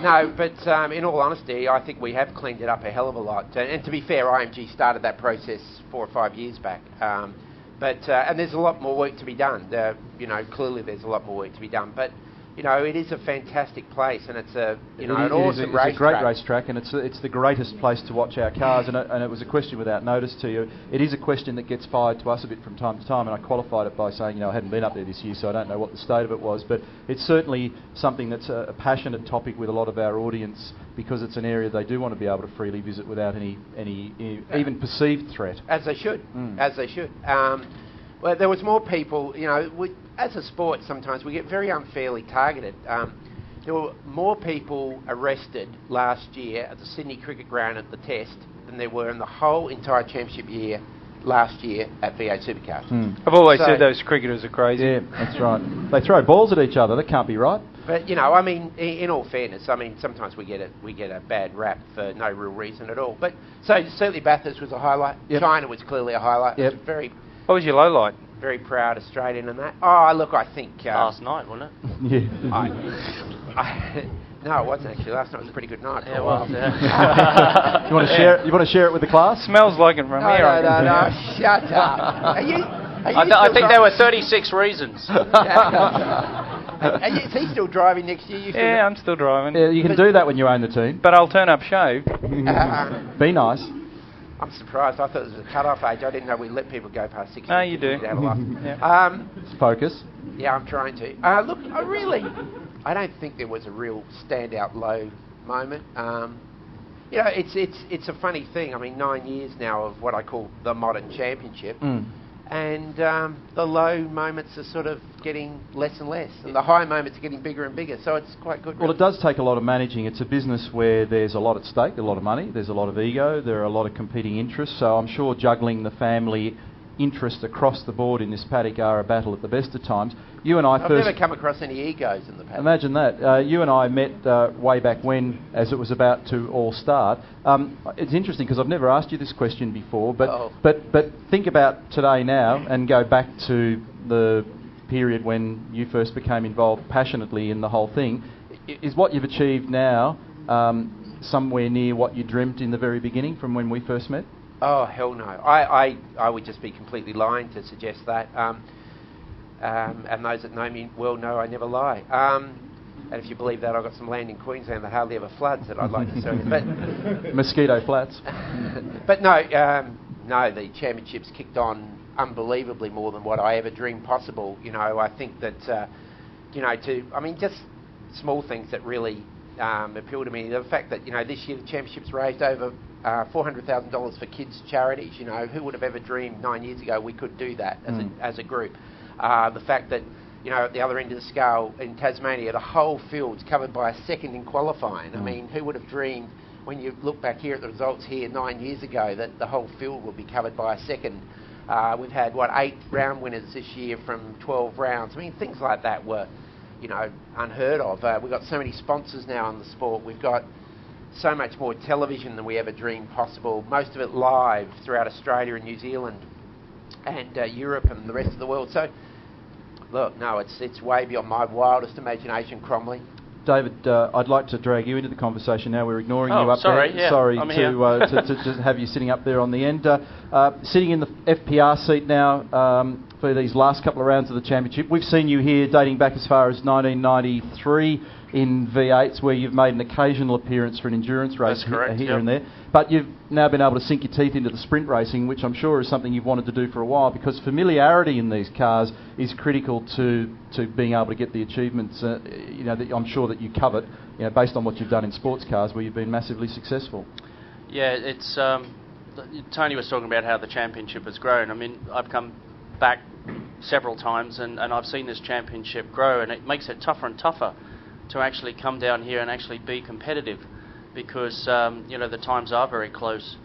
no, but in all honesty, I think we have cleaned it up a hell of a lot. And to be fair, IMG started that process 4 or 5 years back. And there's a lot more work to be done. Clearly there's a lot more work to be done. But, it is a fantastic place, and it's an awesome racetrack. It's a great racetrack, and it's the greatest place to watch our cars. And it was a question without notice to you. It is a question that gets fired to us a bit from time to time, and I qualified it by saying, I hadn't been up there this year, so I don't know what the state of it was. But it's certainly something that's a passionate topic with a lot of our audience, because it's an area they do want to be able to freely visit without any even perceived threat. As they should. As they should. Well, there was more people, as a sport sometimes we get very unfairly targeted. There were more people arrested last year at the Sydney Cricket Ground at the Test than there were in the whole entire championship year last year at V8 Supercars. I've always said those cricketers are crazy. Yeah, that's right. They throw balls at each other. That can't be right. But in all fairness, sometimes we get a bad rap for no real reason at all. But so certainly Bathurst was a highlight. Yep. China was clearly a highlight. Yep. What was your low light? Very proud Australian in that. Oh, look, I think last night, wasn't it? Yeah. No, it wasn't actually. Last night was a pretty good night. Yeah, it was. You want to share? You want to share it with the class? Smells like it from here. No, shut up. I think there were 36 reasons. Is he still driving next year? I'm still driving. Yeah, you can do that when you own the team. But I'll turn up shaved. Be nice. I'm surprised. I thought it was a cut-off age. I didn't know we let people go past 60. No, you do. Focus. Yeah, I'm trying to. Look, I don't think there was a real standout low moment. It's a funny thing. 9 years now of what I call the modern championship. And the low moments are sort of getting less and less, and the high moments are getting bigger and bigger, so it's quite good. Well, it does take a lot of managing. It's a business where there's a lot at stake, a lot of money, there's a lot of ego, there are a lot of competing interests, so I'm sure juggling the family interest across the board in this paddock are a battle at the best of times. I've never come across any egos in the paddock. Imagine that. You and I met way back when, as it was about to all start. It's interesting because I've never asked you this question before, but think about today now and go back to the period when you first became involved passionately in the whole thing. Is what you've achieved now somewhere near what you dreamt in the very beginning from when we first met? Oh, hell no. I would just be completely lying to suggest that. And those that know me well know I never lie. And if you believe that, I've got some land in Queensland that hardly ever floods that I'd like to tell you. But Mosquito Flats. But no, the championships kicked on unbelievably more than what I ever dreamed possible. I think that, just small things that really appeal to me. The fact that, this year the championships raised over $400,000 for kids' charities. Who would have ever dreamed 9 years ago we could do that as a group? The fact that, at the other end of the scale in Tasmania, the whole field's covered by a second in qualifying. Who would have dreamed when you look back here at the results here 9 years ago that the whole field would be covered by a second? We've had, 8 round winners this year from 12 rounds. Things like that were, unheard of. We've got so many sponsors now in the sport. We've got so much more television than we ever dreamed possible, most of it live throughout Australia and New Zealand and Europe and the rest of the world. So, look, no, it's way beyond my wildest imagination, Cromley. David, I'd like to drag you into the conversation now. We're ignoring you up sorry, there. Yeah, sorry I'm to just have you sitting up there on the end. Sitting in the FPR seat now, for these last couple of rounds of the championship. We've seen you here dating back as far as 1993 in V8s, where you've made an occasional appearance for an endurance race. That's correct, here and there. But you've now been able to sink your teeth into the sprint racing, which I'm sure is something you've wanted to do for a while, because familiarity in these cars is critical to being able to get the achievements that I'm sure that you covet, based on what you've done in sports cars where you've been massively successful. Yeah, it's Tony was talking about how the championship has grown. I mean, I've come back several times and I've seen this championship grow, and it makes it tougher and tougher to actually come down here and actually be competitive, because the times are very close.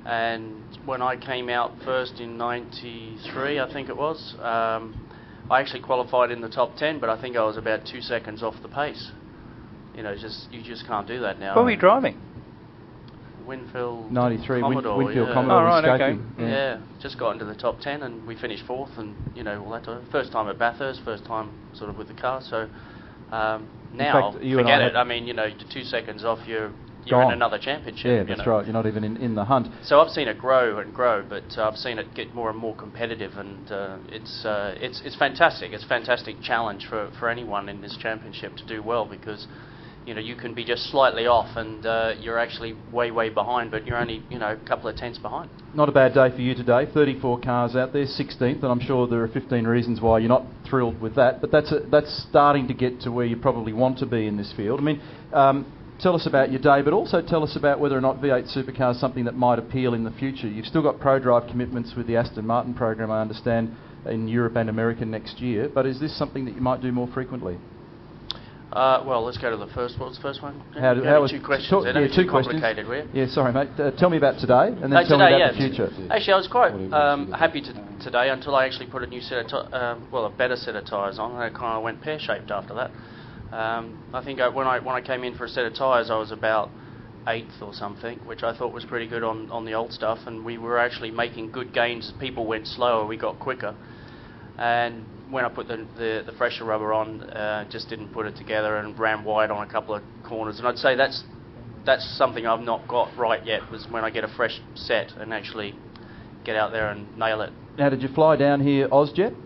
And when I came out first in '93, I think it was, I actually qualified in the top 10, but I think I was about 2 seconds off the pace. You just can't do that now. What were you driving? Winfield 93 Commodore, Winfield yeah. Commodore. Oh, right, okay. Yeah, just got into the top 10 and we finished 4th, and all that. First time at Bathurst, first time sort of with the car. So now, fact, forget it. I mean, you're 2 seconds off. You're in another championship. Yeah, that's right. You're not even in the hunt. So I've seen it grow and grow, but I've seen it get more and more competitive, and it's fantastic. It's a fantastic challenge for anyone in this championship to do well, because you can be just slightly off and you're actually way behind, but you're only a couple of tenths behind. Not a bad day for you today. 34 cars out there, 16th, and I'm sure there are 15 reasons why you're not thrilled with that, but that's starting to get to where you probably want to be in this field. I mean, tell us about your day, but also tell us about whether or not V8 Supercars is something that might appeal in the future. You've still got pro-drive commitments with the Aston Martin program, I understand, in Europe and America next year, but is this something that you might do more frequently? Well, let's go to the first. What was the first one? How was 2 questions? Two complicated, questions. Yeah, sorry, mate. Tell me about today, and then tell me about the future. Actually, I was quite happy today until I actually put a new set of a better set of tyres on, and I kind of went pear-shaped after that. I think when I came in for a set of tyres, I was about 8th or something, which I thought was pretty good on the old stuff, and we were actually making good gains. People went slower, we got quicker, and when I put the fresher rubber on, just didn't put it together and ran wide on a couple of corners. And I'd say that's something I've not got right yet, was when I get a fresh set and actually get out there and nail it. Now, did you fly down here Ozjet?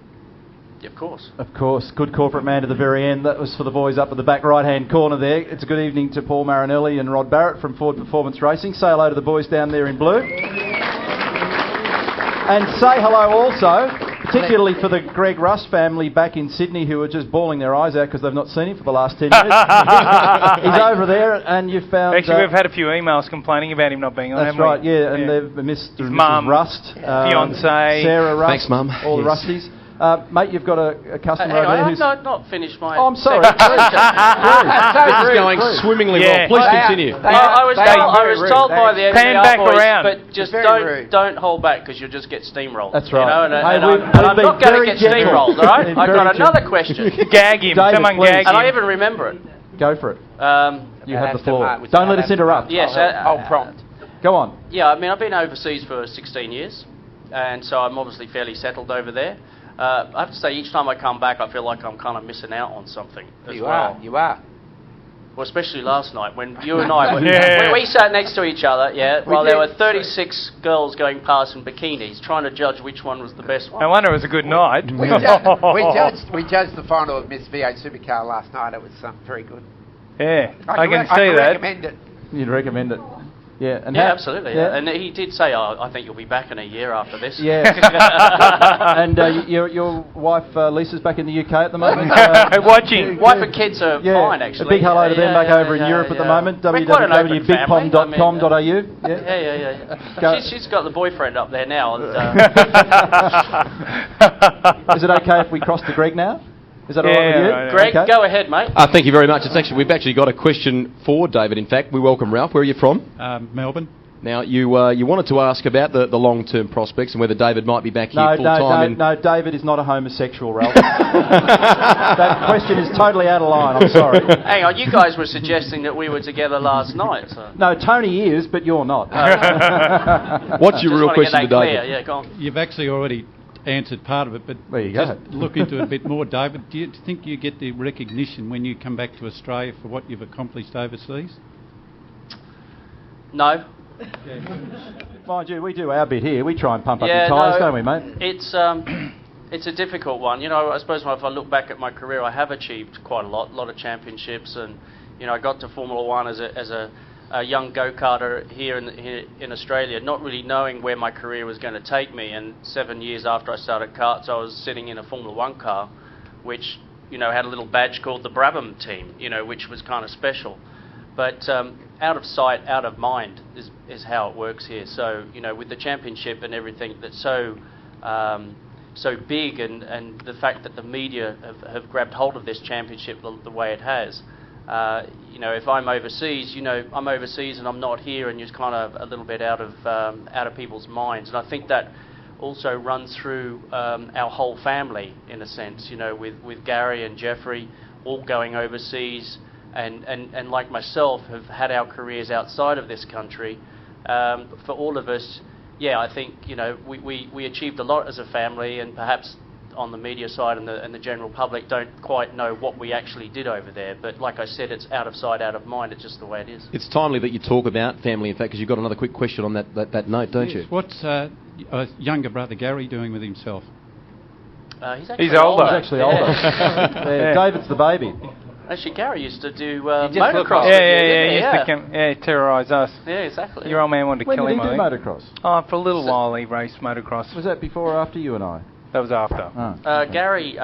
Yeah, of course. Of course. Good corporate man to the very end. That was for the boys up at the back right-hand corner there. It's a good evening to Paul Marinelli and Rod Barrett from Ford Performance Racing. Say hello to the boys down there in blue. And say hello also, particularly for the Greg Russ family back in Sydney, who are just bawling their eyes out because they've not seen him for the last 10 years. He's over there, and you've found... Actually, we've had a few emails complaining about him not being on, That's right, yeah, and they've Mr. and Mrs. Rust, fiancé, Sarah Rust, thanks, Mum. all the Rusties. Mate, you've got a customer over there who's... I've not finished my... Oh, I'm sorry. This is going swimmingly well. Please continue. I was told by the back boys, around. but just don't hold back, because you'll just get steamrolled. That's right. And I'm not going to get steamrolled, all right? I've got another question. Gag him. David, Someone please. gag him. And I even remember it. Go for it. You have the floor. Martin, Don't let us interrupt. Yes, I'll prompt. Go on. Yeah, I mean, I've been overseas for 16 years, and so I'm obviously fairly settled over there. I have to say, each time I come back, I feel like I'm kind of missing out on something as well. You are. Well, especially last night when you and I, when we sat next to each other, while there were 36 girls going past in bikinis, trying to judge which one was the best one. No wonder it was a good night. We judged the final of Miss V8 Supercar last night. It was very good. Yeah, I can see that. Recommend it. You'd recommend it. Yeah, and absolutely. Yeah. And he did say, I think you'll be back in a year after this. Yeah. And your wife Lisa's back in the UK at the moment. Watching. Wife and kids are fine, actually. A big hello to them back over in Europe at the moment. www.bigpom.com.au. Yeah. She's got the boyfriend up there now. And, Is it okay if we cross to Greg now? Is that all right with you? Right, Greg, go ahead, mate. Thank you very much. We've actually got a question for David. In fact, we welcome Ralph. Where are you from? Melbourne. Now, you wanted to ask about the long-term prospects and whether David might be back here full-time. No, David is not a homosexual, Ralph. That question is totally out of line, I'm sorry. Hang on, you guys were suggesting that we were together last night. So. No, Tony is, but you're not. What's your real question to David? Yeah, go on. You've actually already answered part of it, but there you just look into it a bit more, David. Do you think you get the recognition when you come back to Australia for what you've accomplished overseas? No. Mind you, we do our bit here. We try and pump up your tyres, don't we, mate? It's It's a difficult one. You know, I suppose if I look back at my career, I have achieved quite a lot of championships, and you know, I got to Formula One as a young go-karter here in Australia, not really knowing where my career was going to take me. And 7 years after I started karts, I was sitting in a Formula One car, which, you know, had a little badge called the Brabham team, you know, which was kind of special. But out of sight, out of mind is how it works here. So, you know, with the championship and everything that's so big, and the fact that the media have grabbed hold of this championship the way it has, you know, if I'm overseas, you know, I'm overseas and I'm not here, and you're kind of a little bit out of people's minds. And I think that also runs through our whole family, in a sense, you know, with Gary and Jeffrey all going overseas, and like myself, have had our careers outside of this country. For all of us, yeah, I think, you know, we achieved a lot as a family, and perhaps on the media side and the general public don't quite know what we actually did over there. But like I said, it's out of sight, out of mind. It's just the way it is. It's timely that you talk about family, in fact, because you've got another quick question on that note, don't you? What's younger brother Gary doing with himself? He's older. He's actually older. Yeah. David's the baby. Actually, Gary used to do motocross. He used to terrorise us. Yeah, exactly. Your old man wanted to kill him. When did he do motocross? Oh, for a little while he raced motocross. Was that before or after you and I? That was after. Oh. Gary,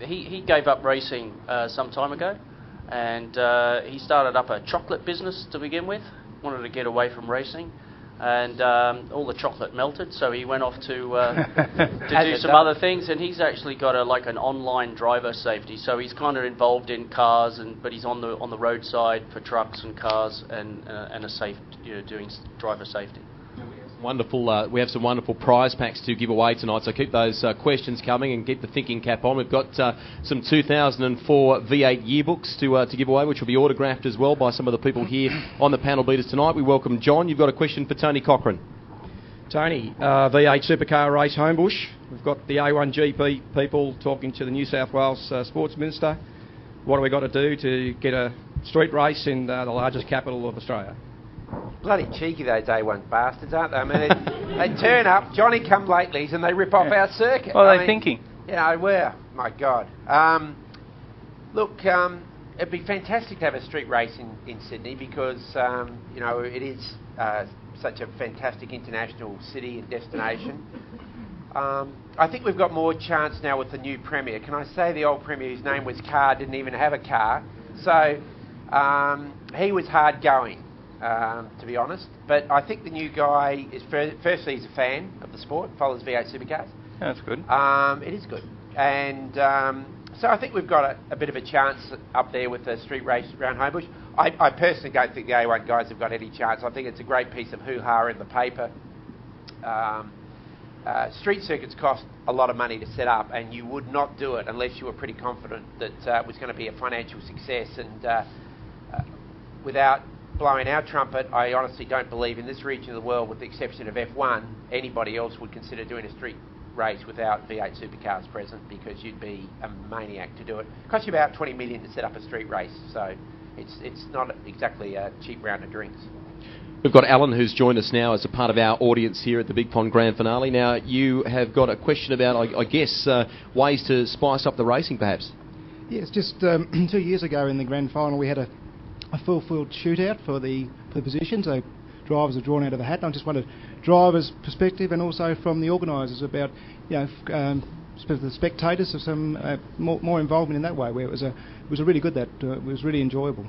he gave up racing some time ago, and he started up a chocolate business to begin with. Wanted to get away from racing, and all the chocolate melted, so he went off to do some other things. And he's actually got an online driver safety, so he's kind of involved in cars, but he's on the roadside for trucks and cars, and a safe, you know, doing driver safety. Wonderful. We have some wonderful prize packs to give away tonight, so keep those questions coming and keep the thinking cap on. We've got some 2004 V8 yearbooks to give away, which will be autographed as well by some of the people here on the panel beaters tonight. We welcome John. You've got a question for Tony Cochrane. Tony, V8 Supercar race Homebush. We've got the A1GP people talking to the New South Wales Sports Minister. What have we got to do to get a street race in the largest capital of Australia? Bloody cheeky, those A1 bastards, aren't they? I mean, they turn up, Johnny-come-latelys, and they rip off our circuit. What are they thinking? Yeah, well, my God. Look, it'd be fantastic to have a street race in Sydney because, you know, it is such a fantastic international city and destination. I think we've got more chance now with the new Premier. Can I say the old Premier, whose name was Carr, didn't even have a car? So he was hard going. To be honest, but I think the new guy is firstly he's a fan of the sport, follows V8 Supercars. That's good. It is good, and so I think we've got a bit of a chance up there with the street race around Homebush. I personally don't think the A1 guys have got any chance. I think it's a great piece of hoo-ha in the paper. Street circuits cost a lot of money to set up, and you would not do it unless you were pretty confident that it was going to be a financial success. And without blowing our trumpet, I honestly don't believe in this region of the world, with the exception of F1, anybody else would consider doing a street race without V8 Supercars present, because you'd be a maniac to do it. It costs you about 20 million to set up a street race, so it's not exactly a cheap round of drinks. We've got Alan, who's joined us now as a part of our audience here at the Big Pond Grand Finale. Now, you have got a question about, I guess, ways to spice up the racing, perhaps? Yes, just 2 years ago in the Grand Final we had a full field shootout for the position, so drivers are drawn out of a hat. I just wanted drivers' perspective and also from the organisers about, you know, the spectators of some more involvement in that way, where it was really good. It was really enjoyable.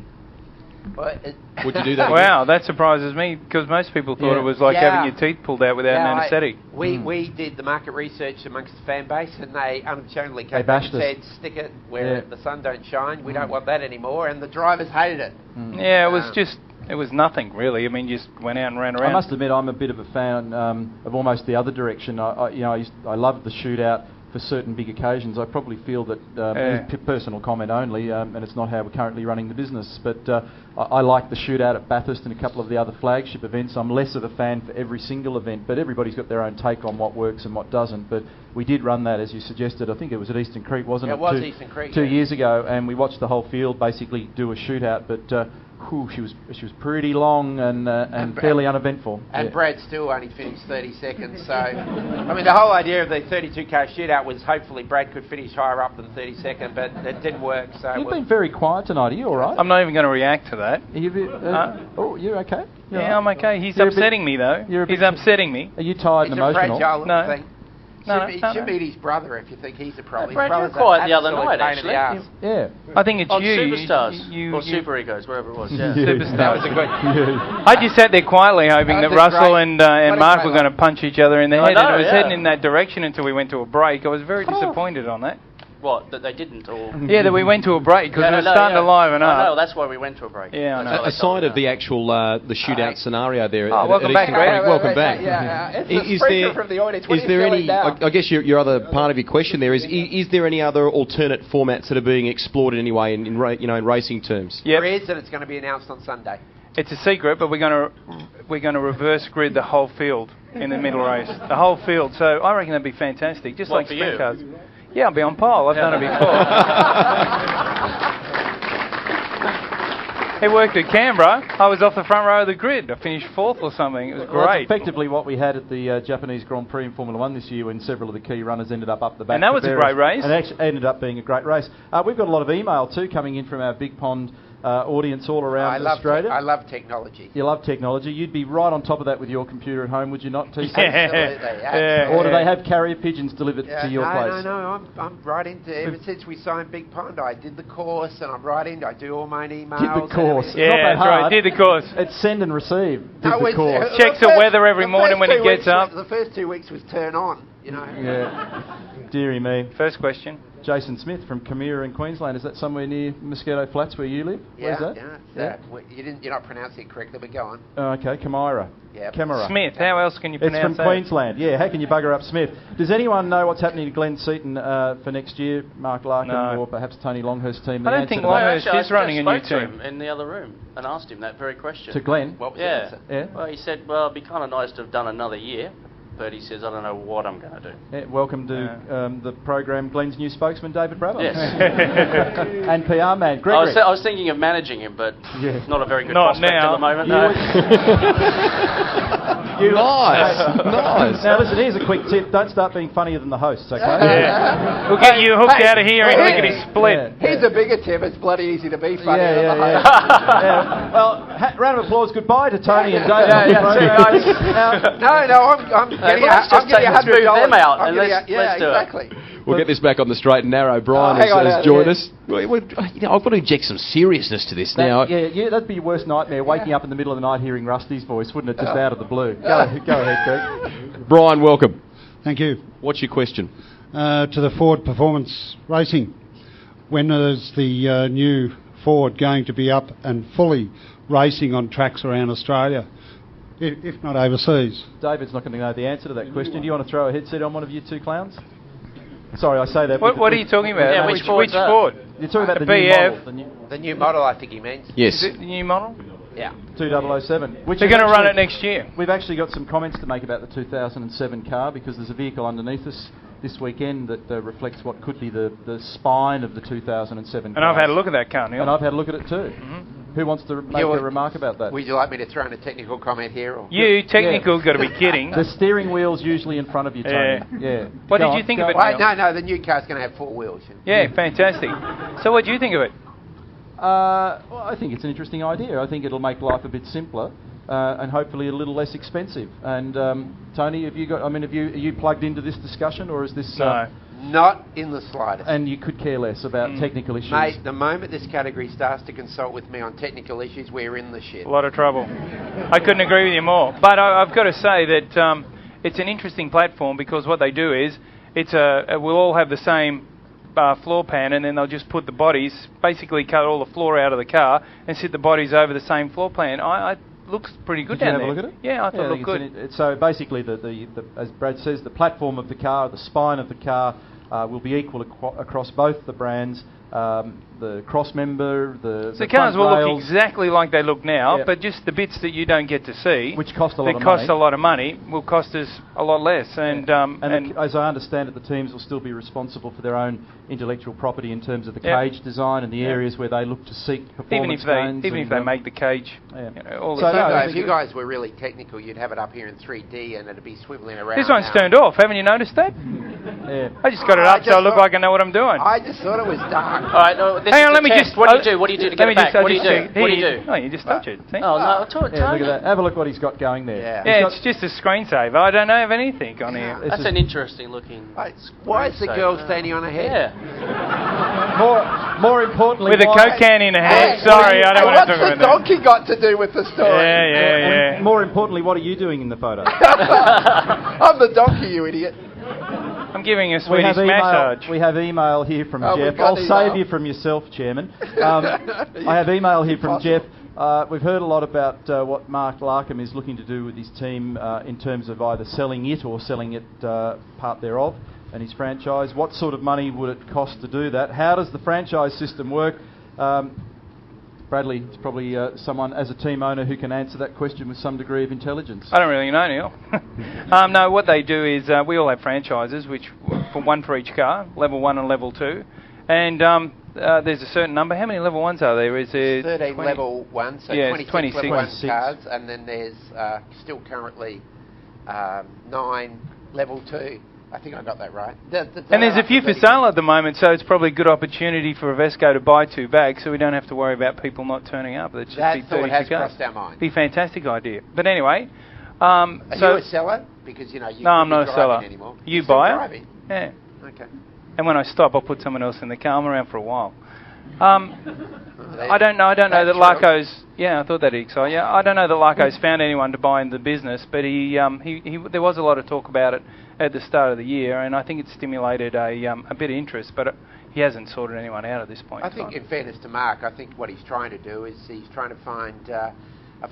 Would you do that? Wow, that surprises me, because most people thought it was like having your teeth pulled out without an anaesthetic. We did the market research amongst the fan base, and they unashamedly came back and said, stick it where the sun don't shine. We don't want that anymore, and the drivers hated it. Yeah, it was it was nothing really. I mean, you just went out and ran around. I must admit, I'm a bit of a fan of almost the other direction. I loved the shootout for certain big occasions. I probably feel that personal comment only, and it's not how we're currently running the business, but I like the shootout at Bathurst and a couple of the other flagship events. I'm less of a fan for every single event, but everybody's got their own take on what works and what doesn't. But we did run that, as you suggested. I think it was at Eastern Creek, wasn't it? It was Eastern Creek. 2 years ago, and we watched the whole field basically do a shootout, but she was pretty long and fairly uneventful. And Brad still only finished 30 seconds. So, I mean, the whole idea of the 32-car shootout was hopefully Brad could finish higher up than 32nd, but it didn't work. So You've been very quiet tonight. Are you all right? I'm not even going to react to that. You're okay? You're yeah, right. I'm okay. He's upsetting me, though. He's upsetting me. Are you tired and emotional? It's a fragile No. thing. Should meet his brother if you think he's a problem. Brad, you were quiet the other night, actually. Yeah. I think it's on you. Superstars. Or Super Egos, wherever it was. Yeah. Superstars. Was a good. I just sat there quietly hoping that Russell and Mark were going to punch each other in the head, and it was heading in that direction until we went to a break. I was very disappointed on that. What, that they didn't? Or yeah, that we went to a break because we were starting to liven up. No, that's why we went to a break. Yeah, I know. Aside of the actual the shootout scenario there, welcome back, Greg. Welcome back. Is there from the audience? Is there any? I guess your other part of your question there is there any other alternate formats that are being explored in any way in racing terms? There is, and it's going to be announced on Sunday. It's a secret, but we're going to reverse grid the whole field in the middle race, the whole field. So I reckon that'd be fantastic, just like sprint cars. Yeah, I'll be on pole. I've done it before. It worked at Canberra. I was off the front row of the grid. I finished 4th or something. It was Well, great. that's effectively what we had at the Japanese Grand Prix in Formula 1 this year when several of the key runners ended up the back. And that was a great race. And it actually ended up being a great race. We've got a lot of email too coming in from our Big Pond audience all around Australia. I love technology. You love technology. You'd be right on top of that with your computer at home, would you not, TC? Absolutely. Or do they have carrier pigeons delivered to your place? No. I'm right into ever since we signed Big Pond. I did the course, and I'm right into. I do all my emails. Did the course. Yeah, not that that's hard. right. Did the course. It's send and receive. Did the course. Checks the weather every morning when he gets up. The first 2 weeks was turn on. Yeah. Dearie me. First question. Jason Smith from Camira in Queensland. Is that somewhere near Mosquito Flats where you live? Yeah, Where's that? You're not pronouncing it correctly, but go on. Okay, Camira. Yeah. Camera. Smith. How else can you pronounce that? It's from Queensland. Yeah, how can you bugger up Smith? Does anyone know what's happening to Glenn Seaton for next year? Mark Larkin or perhaps Tony Longhurst's team? I don't think Longhurst is running a new team. In the other room and asked him that very question. To Glenn? What was the answer? Yeah. Well, he said, well, it'd be kind of nice to have done another year. But he says, I don't know what I'm going to do. Yeah, welcome to the program, Glenn's new spokesman, David Brabham. Yes. And PR man, Gregory. I was thinking of managing him, but it's not a very good prospect at the moment. Nice. Now listen, here's a quick tip. Don't start being funnier than the hosts, okay? Yeah. We'll get you hooked out of here and lickety split. Here's a bigger tip. It's bloody easy to be funny. Well, round of applause. Goodbye to Tony and David. No, I'm getting let's just move them out and let's do exactly. We'll get this back on the straight and narrow. Brian has joined us. I've got to inject some seriousness to this now. Yeah, that'd be your worst nightmare, waking up in the middle of the night hearing Rusty's voice, wouldn't it, just out of the blue? Go ahead, Greg. Brian, welcome. Thank you. What's your question? To the Ford Performance Racing. When is the new Ford going to be up and fully racing on tracks around Australia, if not overseas? David's not going to know the answer to that question. Do you want to throw a headset on one of you two clowns? Sorry, I say that. What are you talking about? Yeah, which Ford? You're talking about the BF. new model. The new model, I think he means. Yes. Is it the new model? Yeah. 2007. Which they're going to run it next year. We've actually got some comments to make about the 2007 car because there's a vehicle underneath us this weekend that reflects what could be the spine of the 2007 car. And I've had a look at that car, Neil. And I've had a look at it too. Mm-hmm. Who wants to make a remark about that? Would you like me to throw in a technical comment here? Or? You, technical, got to be kidding. The steering wheel's usually in front of you, Tony. Yeah. What did you think of it, Neil? No, the new car's going to have 4 wheels. Yeah, fantastic. So what do you think of it? Well, I think it's an interesting idea. I think it'll make life a bit simpler and hopefully a little less expensive. And Tony, are you plugged into this discussion, or is this? No. Not in the slightest. And you could care less about technical issues. Mate, the moment this category starts to consult with me on technical issues, we're in the shit. A lot of trouble. I couldn't agree with you more. But I've got to say that it's an interesting platform because what they do is we'll all have the same floor pan, and then they'll just put the bodies, basically cut all the floor out of the car and sit the bodies over the same floor plan. Looks pretty good down there. Did you have a look at it? Yeah, I thought it looked good. So basically, as Brad says, the platform of the car, the spine of the car will be equal across both the brands. the cross member, the cars will look rails. exactly like they look now, Yep. but just the bits that you don't get to see, which cost a lot of cost money. a lot of money, will cost us a lot less. And as I understand it, the teams will still be responsible for their own intellectual property in terms of the Yep. cage design and the Yep. areas where they look to seek even performance if gains. they make the cage, all So the if you guys were really technical, you'd have it up here in 3D and it'd be swiveling around. This one's now. turned off. Haven't you noticed that? Yeah. I just got it up so I look like I know what I'm doing. I just thought it was dark. All right, no, this Hang is on, the let me test. just. What do you do? What do you do to get it back? What do you do? What do you do? Oh, you just touch it. See? Oh, no, Tony. Yeah, look at that. Have a look what he's got going there. Yeah, it's just a screensaver. I don't have anything on here. That's an interesting looking. Why is the girl standing on her head? Yeah. More importantly, with a Coke can in her hand. Sorry, I don't want to talk about that. What's the donkey got to do with the story? Yeah. And more importantly, what are you doing in the photo? I'm the donkey, you idiot. I'm giving a Swedish massage. We have email here from Oh, Jeff. we've got I'll email. save you from yourself, Chairman. I have email here from Jeff. We've heard a lot about what Mark Larkham is looking to do with his team in terms of either selling it or selling it part thereof and his franchise. What sort of money would it cost to do that? How does the franchise system work? Bradley is probably someone as a team owner who can answer that question with some degree of intelligence. I don't really know, Neil. No, what they do is we all have franchises, which one for each car, level 1 and level 2, and there's a certain number. How many level 1s are there? Is there 13 20? level 1, so Yeah, 26 level 1 26. cars, and then there's still currently 9 level 2. I think I got that right. And there's a few for sale at the moment, so it's probably a good opportunity for Avesco to buy 2 bags, so we don't have to worry about people not turning up. That thought has crossed our mind. Be a fantastic idea. But anyway, Are you a seller? Because you no, couldn't I'm not be a driving seller. anymore. You You're still buy it? driving? Yeah. Okay. And when I stop, I'll put someone else in the car. I'm around for a while. I don't know that Larco's. Yeah, I thought that'd excite. Yeah, I don't know that Larco's found anyone to buy in the business, but he there was a lot of talk about it at the start of the year, and I think it stimulated a bit of interest, but he hasn't sorted anyone out at this point. I think, in fairness to Mark, I think what he's trying to do is he's trying to find a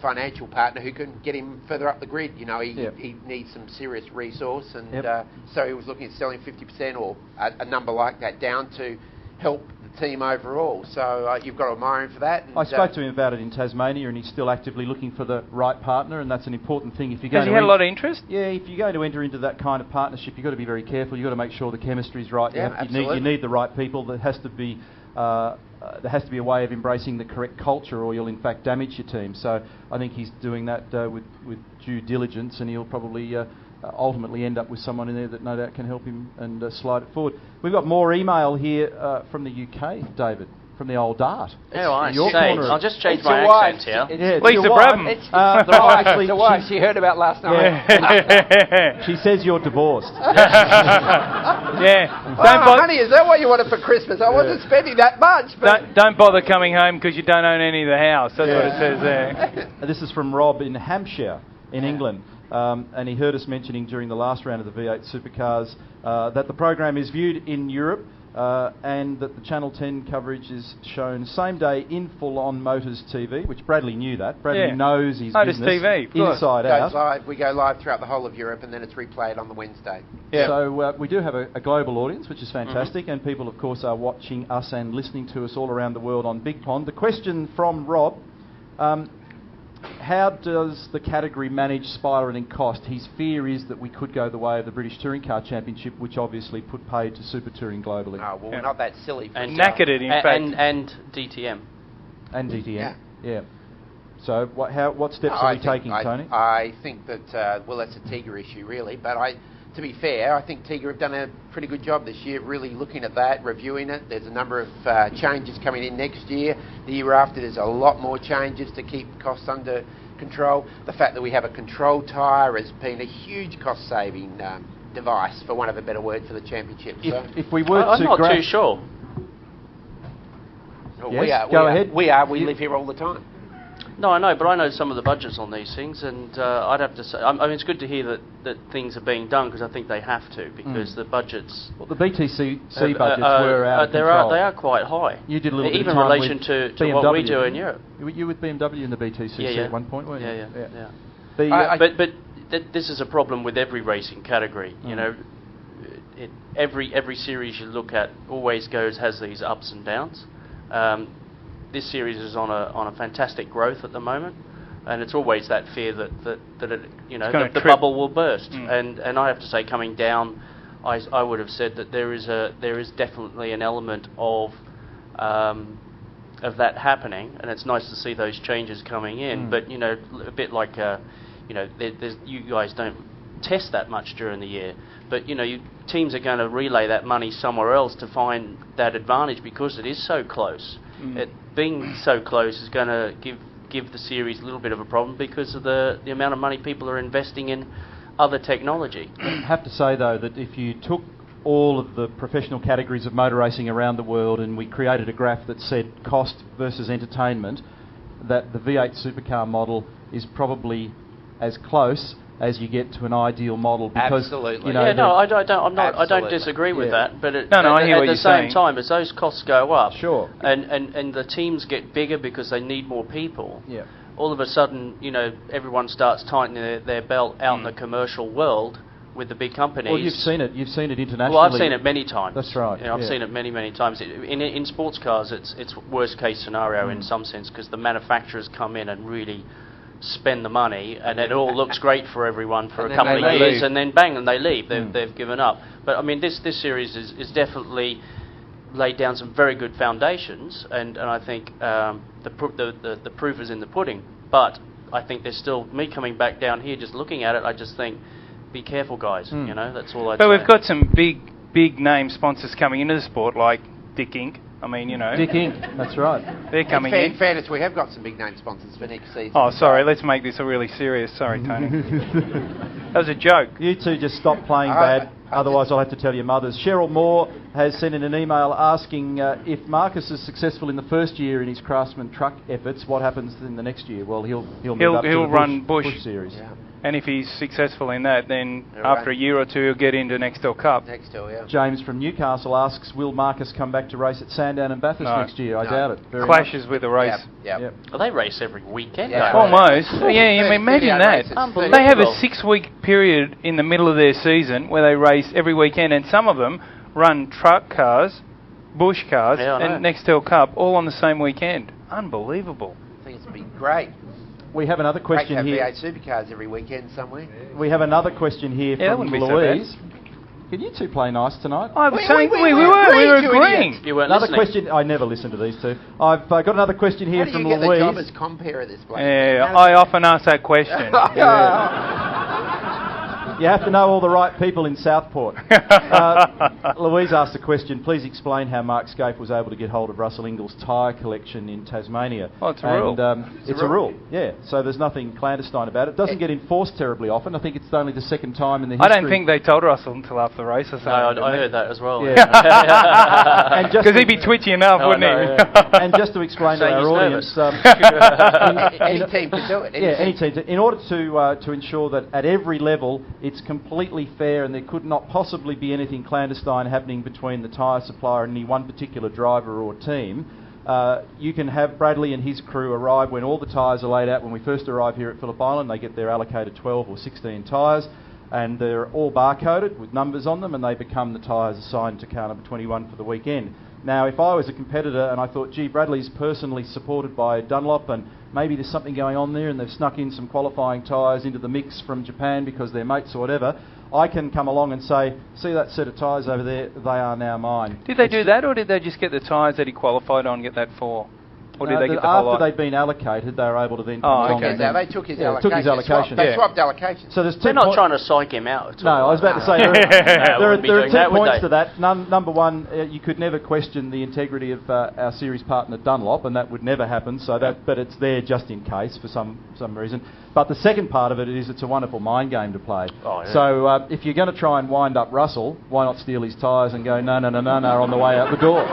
financial partner who can get him further up the grid. You know, he needs some serious resource, and so he was looking at selling 50% or a number like that down to help the team overall. So you've got to admire him for that. And, I spoke to him about it in Tasmania, and he's still actively looking for the right partner, and that's an important thing. If you're going Has he had a lot of interest? Yeah, if you're going to enter into that kind of partnership, you've got to be very careful. You've got to make sure the chemistry's right. Yeah, you need the right people. There has to be a way of embracing the correct culture, or you'll in fact damage your team. So I think he's doing that with due diligence, and he'll probably ultimately end up with someone in there that no doubt can help him and slide it forward. We've got more email here from the UK, David, from the old Dart. Oh, I Your see. corner. I'll just change my accent here. It's Lisa your wife. Brabham. It's the wife, actually, the wife she heard about last night. She says you're divorced. Yeah. Honey, is that what you wanted for Christmas? I wasn't spending that much. But Don't bother coming home because you don't own any of the house. That's what it says there. This is from Rob in Hampshire, in England. And he heard us mentioning during the last round of the V8 Supercars that the program is viewed in Europe and that the Channel 10 coverage is shown same day in full on Motors TV, which Bradley knew that. Bradley knows his Motors business TV, inside out. live. We go live throughout the whole of Europe, and then it's replayed on the Wednesday. Yeah. So we do have a global audience, which is fantastic, and people, of course, are watching us and listening to us all around the world on Big Pond. The question from Rob, how does the category manage spiralling cost? His fear is that we could go the way of the British Touring Car Championship, which obviously put paid to Super Touring globally. Oh, well, we're not that silly. And knackered it, in fact. And DTM. And DTM, yeah. So what steps are we taking, Tony? I think that, well, that's a Tiga issue, really. But to be fair, I think Tiga have done a pretty good job this year, really looking at that, reviewing it. There's a number of changes coming in next year. The year after, there's a lot more changes to keep costs under control. The fact that we have a control tyre has been a huge cost-saving device, for want of a better word, for the championship. If we were I'm not too sure. Yes, go ahead. We live here all the time. No, I know, but I know some of the budgets on these things, and I'd have to say, I mean, it's good to hear that things are being done, because I think they have to, because the budgets... Well, the BTC budgets were out of control. They are quite high. You did a little even bit of in time relation with to what we do in Europe. You with BMW in the BTCC at one point, weren't you? Yeah. But this is a problem with every racing category. You know, every series you look at always has these ups and downs. This series is on a fantastic growth at the moment, and it's always that fear that the bubble will burst. And I have to say, coming down, I would have said that there is definitely an element of that happening, and it's nice to see those changes coming in. But a bit like you guys don't test that much during the year, but teams are going to relay that money somewhere else to find that advantage because it is so close. It being so close is going to give the series a little bit of a problem because of the amount of money people are investing in other technology. I have to say though that if you took all of the professional categories of motor racing around the world and we created a graph that said cost versus entertainment, that the V8 Supercar model is probably as close as you get to an ideal model because absolutely. I don't disagree with that, but I hear at what the you're same saying. time as those costs go up, sure, and the teams get bigger because they need more people. Yeah. All of a sudden, everyone starts tightening their belt out in the commercial world with the big companies. Well, you've seen it internationally. Well, I've seen it many times. That's right. I've seen it many times. In sports cars, it's worst case scenario in some sense because the manufacturers come in and really spend the money, and it all looks great for everyone for a couple of years, and then bang, and they leave. They've given up. But I mean, this series is definitely laid down some very good foundations, and I think the proof is in the pudding. But I think there's still me coming back down here, just looking at it. I just think, be careful, guys. That's all I'd say. But we've got some big name sponsors coming into the sport, like Dick Inc. I mean, Dick Inc. That's right. They're coming in. In fairness, we have got some big name sponsors for next season. Oh, sorry. Let's make this a really serious. Sorry, Tony. That was a joke. You two just stop playing bad. Otherwise, I'll have to tell your mothers. Cheryl Moore has sent in an email asking if Marcus is successful in the first year in his Craftsman truck efforts, what happens in the next year? Well, he'll move up to the run Bush series. Yeah. And if he's successful in that, then after a year or two, he'll get into Nextel Cup. Nextel, yeah. James from Newcastle asks, will Marcus come back to race at Sandown and Bathurst next year? I doubt it. Very Clashes much. with the race. Yep. Well, they race every weekend. Yeah. Almost. Yeah, imagine that. They have a 6-week period in the middle of their season where they race every weekend, and some of them run truck cars, bush cars, and Nextel Cup all on the same weekend. Unbelievable. I think it's been great. We have another question here. V8 Supercars every weekend somewhere. We have another question here from Louise. Can you two play nice tonight? I was saying we were agreeing. You weren't another listening. question. I never listen to these two. I've got another question here from Louise. How do you get the job as compere of this place? Yeah, I often ask that question. You have to know all the right people in Southport. Louise asked the question, please explain how Mark Scape was able to get hold of Russell Ingall's tyre collection in Tasmania. Oh, it's a rule. It's a rule, yeah. So there's nothing clandestine about it. It doesn't get enforced terribly often. I think it's only the second time in the history. I don't think they told Russell until after the race or something. No, I heard that as well. Yeah. Because he'd be twitchy enough, wouldn't he? Yeah. And just to explain to our audience... any team can do it. Any team. In order to ensure that at every level it's completely fair and there could not possibly be anything clandestine happening between the tyre supplier and any one particular driver or team, you can have Bradley and his crew arrive when all the tyres are laid out. When we first arrive here at Phillip Island, they get their allocated 12 or 16 tyres, and they're all barcoded with numbers on them, and they become the tyres assigned to car number 21 for the weekend. Now, if I was a competitor and I thought, gee, Bradley's personally supported by Dunlop and maybe there's something going on there and they've snuck in some qualifying tyres into the mix from Japan because they're mates or whatever, I can come along and say, see that set of tyres over there, they are now mine. Did they do that, or did they just get the tyres that he qualified on and get that for? Or did they get the whole lot? After they'd been allocated, they were able to then come along. Okay, so they took his allocation. Took his allocation. They swapped allocation. So there's They're not trying to psych him out at all. No, I was about to say, there are 2 points to that. Number one, you could never question the integrity of our series partner Dunlop, and that would never happen, so but it's there just in case for some reason. But the second part of it is it's a wonderful mind game to play. Oh, yeah. So if you're going to try and wind up Russell, why not steal his tyres and go, no, on the way out the door.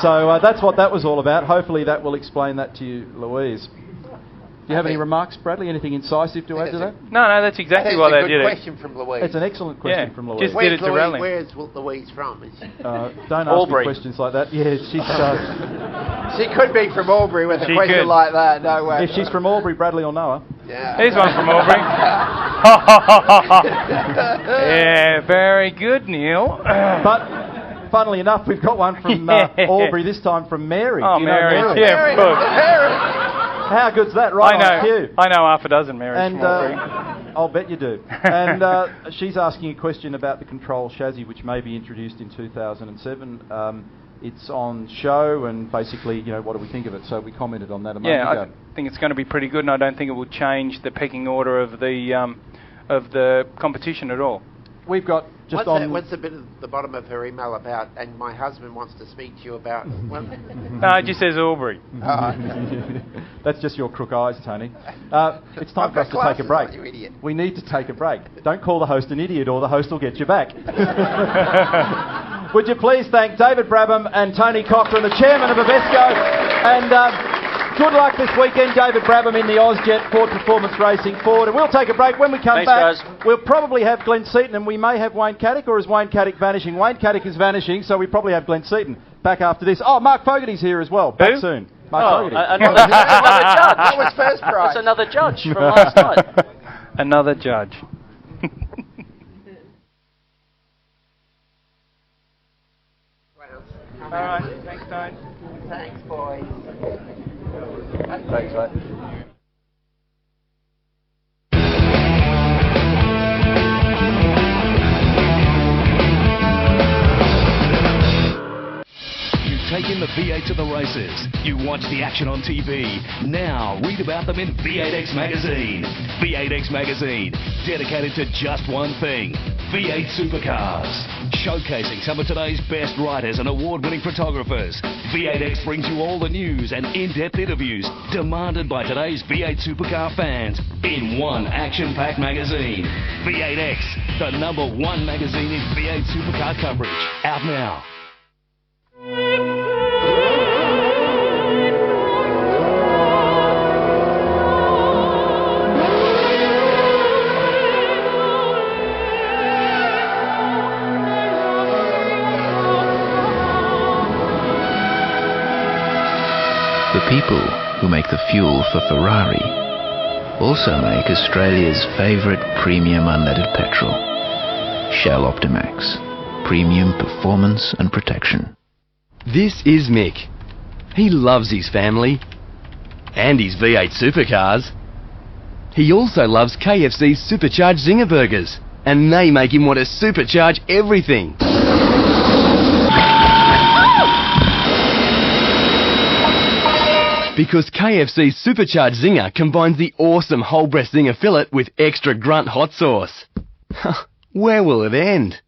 So that's what that was all about. Hopefully that will explain that to you, Louise. Do you have any remarks, Bradley? Anything incisive to add to that? No, that's exactly why they did it. That's a good question from Louise. It's an excellent question from Louise. Just did it to rally. Where's Louise from? Don't ask me questions like that. Yeah, she's... she could be from Albury with a question like that. No way. If she's from Albury, Bradley will know her. Yeah. Here's one from Albury. Yeah, very good, Neil. But funnily enough, we've got one from Albury, this time from Mary. Oh, Do you know Mary. Mary? Yeah, good. How good's that? Right on cue. I know half a dozen Marys And from Albury. I'll bet you do. And she's asking a question about the control chassis, which may be introduced in 2007. It's on show, and basically, what do we think of it? So we commented on that a moment ago. I think it's going to be pretty good, and I don't think it will change the pecking order of the competition at all. We've got just what's the bit at the bottom of her email about? And my husband wants to speak to you about. No, it just says Albury. That's just your crook eyes, Tony. It's time for us to take a break. You idiot. We need to take a break. Don't call the host an idiot, or the host will get you back. Would you please thank David Brabham and Tony Cochran, the chairman of Avesco, and good luck this weekend, David Brabham in the Ozjet Ford Performance Racing Ford. And we'll take a break. When we come back, we'll probably have Glenn Seaton, and we may have Wayne Caddick, or is Wayne Caddick vanishing? Wayne Caddick is vanishing, so we probably have Glenn Seaton back after this. Oh, Mark Fogarty's here as well. Back soon. Mark Fogarty. Another judge. That was first prize. That's another judge from last night. Another judge. All right, thanks, Tone. Thanks, boys. Thanks, mate. Taking the V8 to the races. You watch the action on TV. Now read about them in V8X Magazine. V8X Magazine, dedicated to just one thing, V8 Supercars. Showcasing some of today's best writers and award-winning photographers. V8X brings you all the news and in-depth interviews demanded by today's V8 Supercar fans in one action-packed magazine. V8X, the #1 magazine in V8 Supercar coverage. Out now. The people who make the fuel for Ferrari also make Australia's favourite premium unleaded petrol, Shell Optimax, premium performance and protection. This is Mick. He loves his family and his V8 Supercars. He also loves KFC's supercharged Zinger Burgers, and they make him want to supercharge everything. Because KFC's Supercharged Zinger combines the awesome whole breast Zinger fillet with extra grunt hot sauce. Where will it end?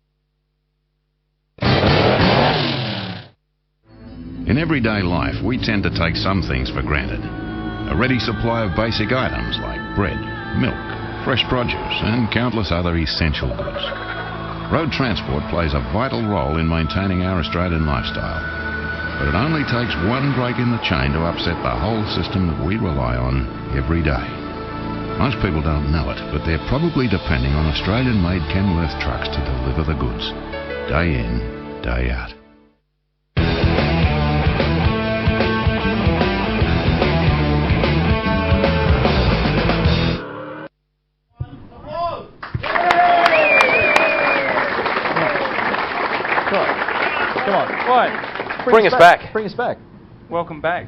In everyday life, we tend to take some things for granted. A ready supply of basic items like bread, milk, fresh produce, and countless other essential goods. Road transport plays a vital role in maintaining our Australian lifestyle. But it only takes one break in the chain to upset the whole system that we rely on every day. Most people don't know it, but they're probably depending on Australian-made Kenworth trucks to deliver the goods, day in, day out. Come on. What? Bring us back. Bring us back. Welcome back.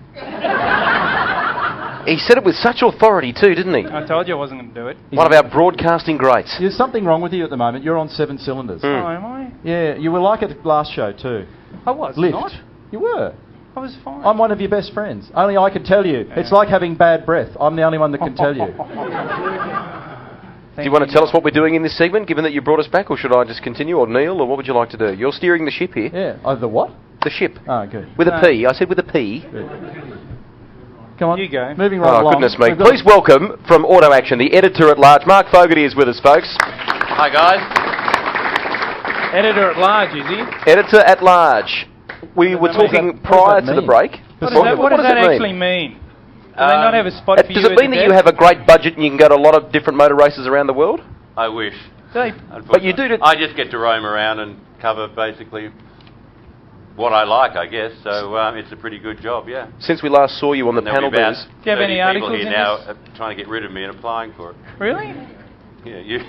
He said it with such authority too, didn't he? I told you I wasn't going to do it. One of our broadcasting greats. There's something wrong with you at the moment. You're on 7 cylinders. Oh, am I? Yeah, you were like at the last show too. I was Lift. not. You were. I was fine. I'm one of your best friends. Only I can tell you. It's like having bad breath. I'm the only one that can tell you. Do you want to tell us what we're doing in this segment, given that you brought us back, or should I just continue, or Neil, or what would you like to do? You're steering the ship here. Yeah. Oh, the what? The ship. Oh, good. With a P. I said with a P. Good. Come on. You go. Moving right along. Oh, goodness me. Please welcome, from Auto Action, the editor-at-large, Mark Fogarty is with us, folks. Hi, guys. Editor-at-large, is he? Editor-at-large. We were talking prior to the break. What does that actually mean? Do they not have a spot for you? Does it mean that you have a great budget and you can go to a lot of different motor races around the world? I wish. But you do. I just get to roam around and cover basically what I like, I guess. So it's a pretty good job, yeah. Since we last saw you on the panel, do you have any articles here in now this? trying to get rid of me and applying for it. Really? Yeah, you.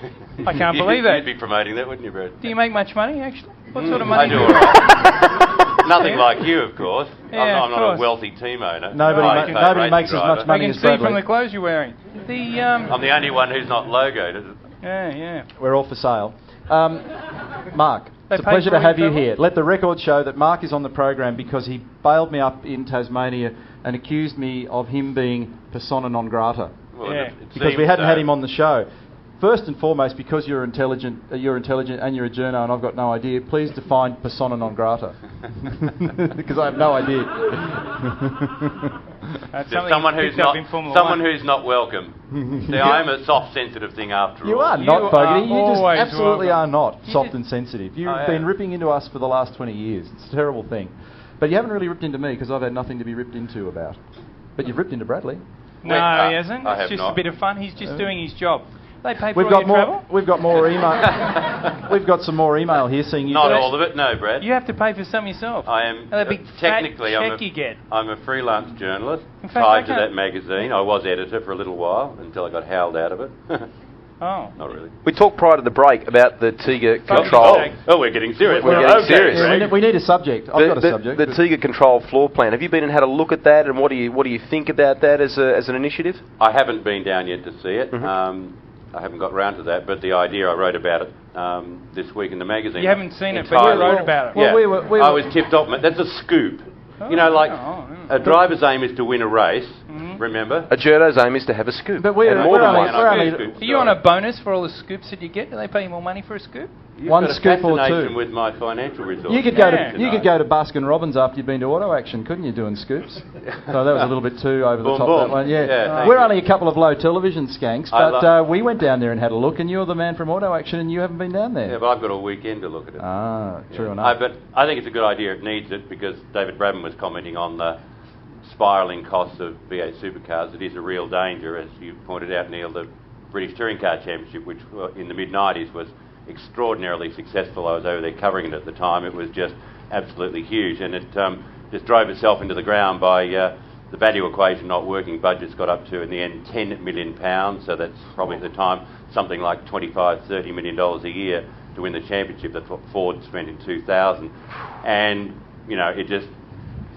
I can't believe that. You'd be promoting that, wouldn't you, Brad? Do you make much money, actually? What sort of money? I do all right. Nothing like you, of course. Yeah, I'm not of course. a wealthy team owner. Nobody makes as much money I can as see Bradley. from the clothes you're wearing. I'm the only one who's not logoed. Yeah. We're all for sale. Mark, it's a pay pleasure for to have you travel? here. Let the record show that Mark is on the program because he bailed me up in Tasmania and accused me of him being persona non grata. Well, Yeah. Because we hadn't had him on the show. First and foremost, because you're intelligent and you're a journo and I've got no idea, please define persona non grata. Because I have no idea. Someone who's not welcome. See, I'm a soft, sensitive thing after all. You are not, Fogarty. You just always absolutely welcome. are not soft and sensitive. You've been ripping into us for the last 20 years. It's a terrible thing. But you haven't really ripped into me because I've had nothing to be ripped into about. But you've ripped into Bradley. No, he hasn't. I It's have just not. a bit of fun. He's just doing his job. They pay for We've all got your more. travel? We've got more email. We've got some more email here saying you. Not all of it, no, Brad. You have to pay for some yourself. I am That big technically fat check you get. I'm a freelance journalist In fact, tied I to can't- that magazine. I was editor for a little while until I got howled out of it. Oh. Not really. We talked prior to the break about the Tiga control. Oh, we're getting serious. We're getting serious. Yeah, we need a subject. I've got a subject. The Tiga control floor plan. Have you been and had a look at that? And what do you think about that as an initiative? I haven't been down yet to see it. I haven't got round to that, but the idea I wrote about it this week in the magazine. You haven't seen it, but you wrote about it. Yeah, we I was tipped off. That's a scoop. You know, like a driver's aim is to win a race. Remember, a journo's aim is to have a scoop. But we're more than one. Are you on a bonus for all the scoops that you get? Do they pay you more money for a scoop? You've One got a scoop or fascination two. with my financial resources. You could go to Baskin Robbins after you've been to Auto Action, couldn't you, doing scoops? So that was a little bit too over the Boom, top. boom. That one, yeah. Thank We're you. only a couple of low television skanks, I but we went down there and had a look, and you're the man from Auto Action, and you haven't been down there. Yeah, but I've got a weekend to look at it. Ah, true enough. But I think it's a good idea. It needs it because David Brabham was commenting on the spiralling costs of V8 Supercars. It is a real danger, as you pointed out, Neil. The British Touring Car Championship, which in the mid-90s was extraordinarily successful. I was over there covering it at the time. It was just absolutely huge, and it just drove itself into the ground by the value equation not working. Budgets got up to, in the end, £10 million. So that's probably at the time something like $25-30 million a year to win the championship. That's what Ford spent in 2000, and it just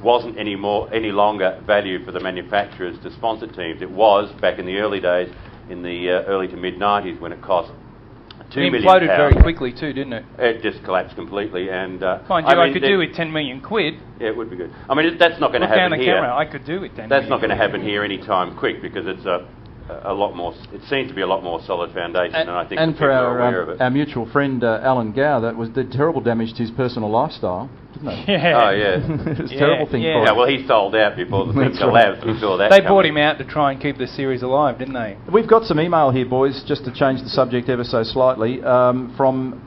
wasn't any longer value for the manufacturers to sponsor teams. It was back in the early days, in the early to mid 90s, when it cost £2 million. It imploded very quickly too, didn't it? It just collapsed completely. And mind you, I could do with 10 million quid. Yeah, it would be good. I mean, that's not going to Look happen down the here. camera, I could do with 10 That's million not going to quid. happen here anytime quick because it's a lot more. It seems to be a lot more solid foundation, and I think And the for people are aware of it. our mutual friend Alan Gow, that did terrible damage to his personal lifestyle, didn't it? Yeah. Oh yeah, It's a terrible thing for him. Yeah, well, he sold out before the thing That's collapsed. right. We saw that. They coming. bought him out to try and keep the series alive, didn't they? We've got some email here, boys, just to change the subject ever so slightly. From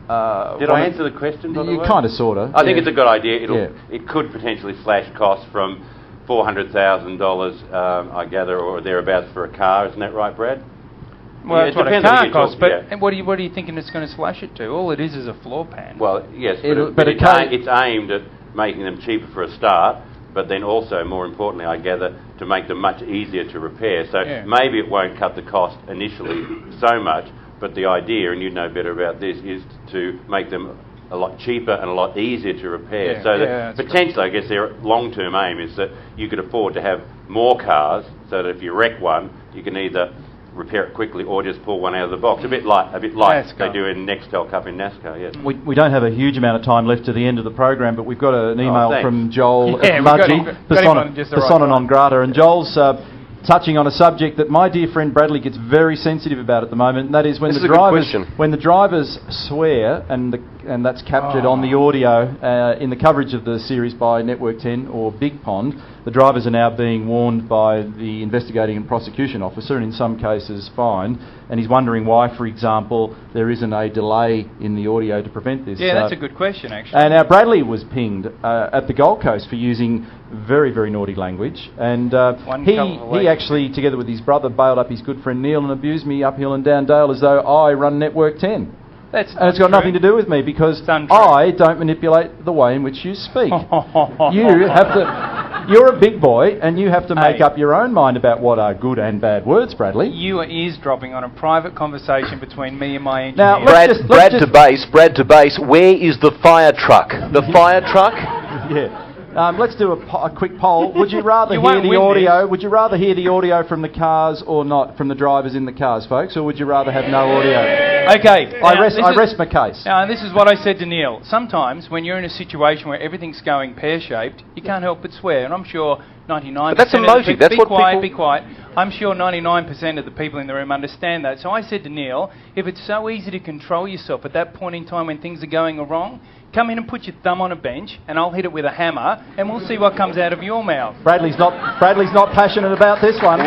Did I answer the question? By the way? Kind of, sort of. I think it's a good idea. Yeah. It could potentially slash costs from $400,000, I gather, or thereabouts for a car. Isn't that right, Brad? Well, Yeah, that's it what a depends on car who you costs, talk- but yeah. and what are you thinking it's going to slash it to? All it is a floor pan. Well, yes, But it can't- it's aimed at making them cheaper for a start, but then also, more importantly, I gather, to make them much easier to repair. So Yeah. maybe it won't cut the cost initially so much, but the idea, and you know better about this, is to make them a lot cheaper and a lot easier to repair. Yeah, So yeah, that that's potentially, I guess, their long-term aim is that you could afford to have more cars, so that if you wreck one, you can either repair it quickly or just pull one out of the box. A bit like they do in Nextel Cup in NASCAR. Yes. We don't have a huge amount of time left to the end of the program, but we've got an email thanks. from Joel Yeah, at we've got Mudgee, him on just the right persona time. non grata, and Joel's touching on a subject that my dear friend Bradley gets very sensitive about at the moment, and that is when This the is a good drivers question. when the drivers swear, and that's captured on the audio in the coverage of the series by Network 10 or Big Pond. The drivers are now being warned by the investigating and prosecution officer, and in some cases fined. And he's wondering why, for example, there isn't a delay in the audio to prevent this. Yeah, that's a good question, actually. And now Bradley was pinged at the Gold Coast for using very, very naughty language. And he actually, together with his brother, bailed up his good friend Neil and abused me uphill and down Dale as though I run Network 10. That's And it's got nothing to do with me because I don't manipulate the way in which you speak. You have to... you're a big boy, and you have to make up your own mind about what are good and bad words, Bradley. You are eavesdropping on a private conversation between me and my engineer. Now, Brad to base, where is the fire truck? The fire truck? Yeah. Let's do a quick poll. Would you rather You hear won't the win audio? this. Would you rather hear the audio from the cars or not, from the drivers in the cars, folks, or would you rather have no audio? Okay. I rest my case. Now, this is what I said to Neil. Sometimes, when you're in a situation where everything's going pear-shaped, you can't help but swear, and I'm sure 99%. But that's emotive. That's what people... Be quiet. I'm sure 99% of the people in the room understand that. So I said to Neil, if it's so easy to control yourself at that point in time when things are going wrong, come in and put your thumb on a bench, and I'll hit it with a hammer, and we'll see what comes out of your mouth. Bradley's not passionate about this one.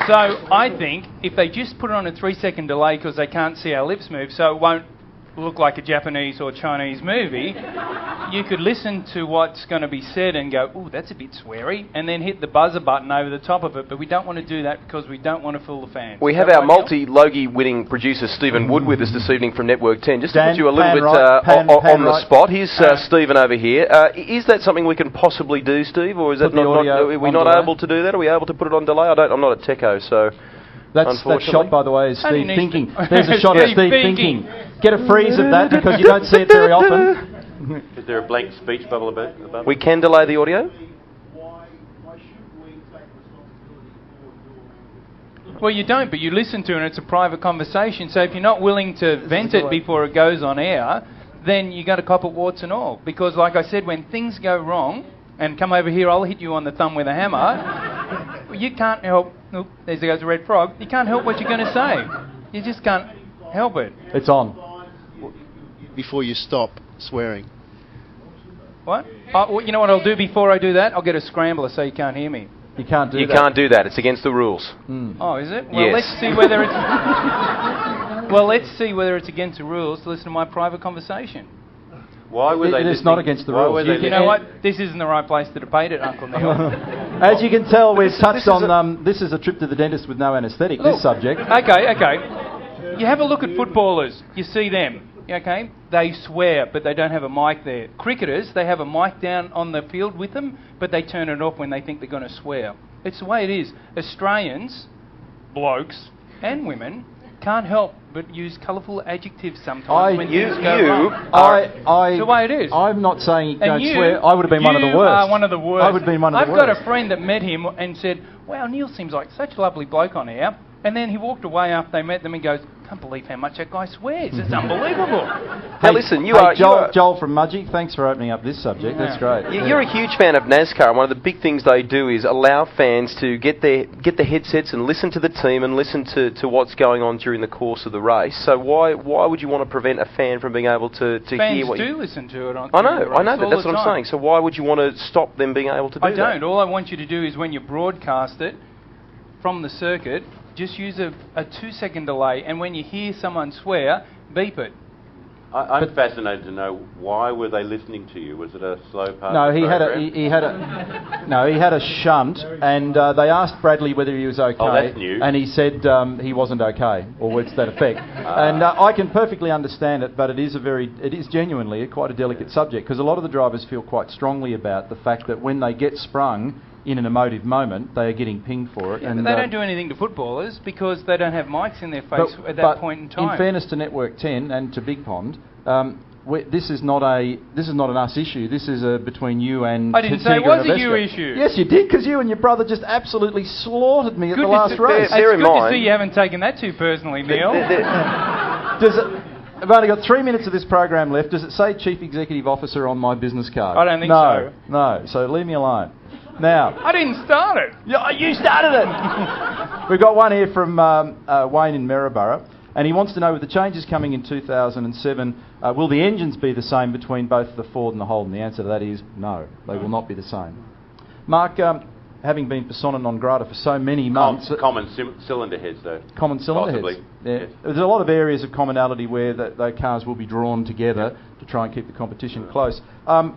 So I think if they just put it on a 3-second delay because they can't see our lips move, so it won't look like a Japanese or Chinese movie, you could listen to what's going to be said and go, ooh, that's a bit sweary, and then hit the buzzer button over the top of it. But we don't want to do that because we don't want to fool the fans. We have our multi-Logie winning producer Stephen Wood with us this evening from Network 10. Just to put you a little bit on the spot, here's Stephen over here. Is that something we can possibly do, Steve, or is that are we not able to do that? Are we able to put it on delay? I'm not a techo, so... That shot, by the way, is Steve thinking. There's a shot of Steve thinking. Get a freeze of that because you don't see it very often. Is there a blank speech bubble above? We can delay the audio? Well, you don't, but you listen to it and it's a private conversation. So if you're not willing to vent it before it goes on air, then you got to cop it warts and all. Because like I said, when things go wrong, and come over here, I'll hit you on the thumb with a hammer, you can't help... Oop, there goes a red frog. You can't help what you're going to say. You just can't help it. It's on. Before you stop swearing. What? Well, you know what I'll do before I do that? I'll get a scrambler so you can't hear me. You can't do that. You can't do that. It's against the rules. Oh, is it? Well, yes. let's see whether it's... well, let's see whether it's against the rules to listen to my private conversation. Why were they It is not against the rules. You know what? This isn't the right place to debate it, Uncle Neil. As you can tell, we've touched on... this is a trip to the dentist with no anaesthetic, this subject. Okay. You have a look at footballers. You see them. Okay? They swear, but they don't have a mic there. Cricketers, they have a mic down on the field with them, but they turn it off when they think they're going to swear. It's the way it is. Australians, blokes and women, can't help but use colourful adjectives sometimes when things go wrong. It's the way it is. I'm not saying you don't swear. I would have been one of the worst. You are one of the worst. I would have been one of the worst. I've got a friend that met him and said, wow, Neil seems like such a lovely bloke on air. And then he walked away after they met them and goes, can't believe how much that guy swears. It's unbelievable. Now listen, Joel from Mudgee, thanks for opening up this subject. That's great. You're a huge fan of NASCAR, and one of the big things they do is allow fans to get their headsets and listen to the team and listen to what's going on during the course of the race. So why would you want to prevent a fan from being able to hear what Fans do listen to it on I know that. That's what I'm time. saying. So why would you want to stop them being able to do that? I don't. All I want you to do is when you broadcast it from the circuit, just use a 2-second delay, and when you hear someone swear, beep it. I'm fascinated to know, why were they listening to you? Was it a slow part? No, of the he had a shunt, and they asked Bradley whether he was okay. Oh, that's new. And he said he wasn't okay, or words to that effect. And I can perfectly understand it, but it is genuinely quite a delicate subject, because a lot of the drivers feel quite strongly about the fact that when they get sprung in an emotive moment, they are getting pinged for it. Yeah, and but they don't do anything to footballers because they don't have mics in their face at that point in time. In fairness to Network 10 and to Big Pond, this is not an us issue. This is between you and... I didn't say it was a you issue. Yes, you did, because you and your brother just absolutely slaughtered me at the last race. It's good to see you haven't taken that too personally, Neil. I've only got 3 minutes of this program left. Does it say Chief Executive Officer on my business card? I don't think so. No, so leave me alone. Now, I didn't start it. You started it. We've got one here from Wayne in Maryborough, and he wants to know, with the changes coming in 2007, will the engines be the same between both the Ford and the Holden? The answer to that is no, they will not be the same. Mark, having been persona non grata for so many months... Common cylinder heads, though. Common cylinder Possibly. heads. Yeah. Yes. There's a lot of areas of commonality where the cars will be drawn together to try and keep the competition close.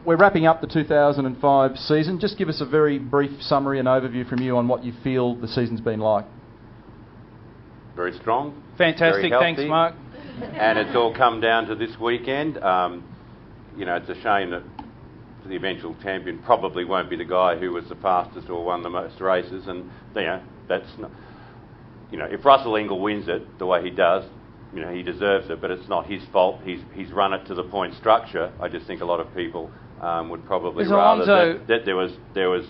We're wrapping up the 2005 season. Just give us a very brief summary and overview from you on what you feel the season's been like. Very strong. Fantastic. Very Thanks, Mark. And it's all come down to this weekend. it's a shame that the eventual champion probably won't be the guy who was the fastest or won the most races, and that's not. If Russell Ingall wins it the way he does, he deserves it, but it's not his fault. He's run it to the point structure. I just think a lot of people would probably rather that there was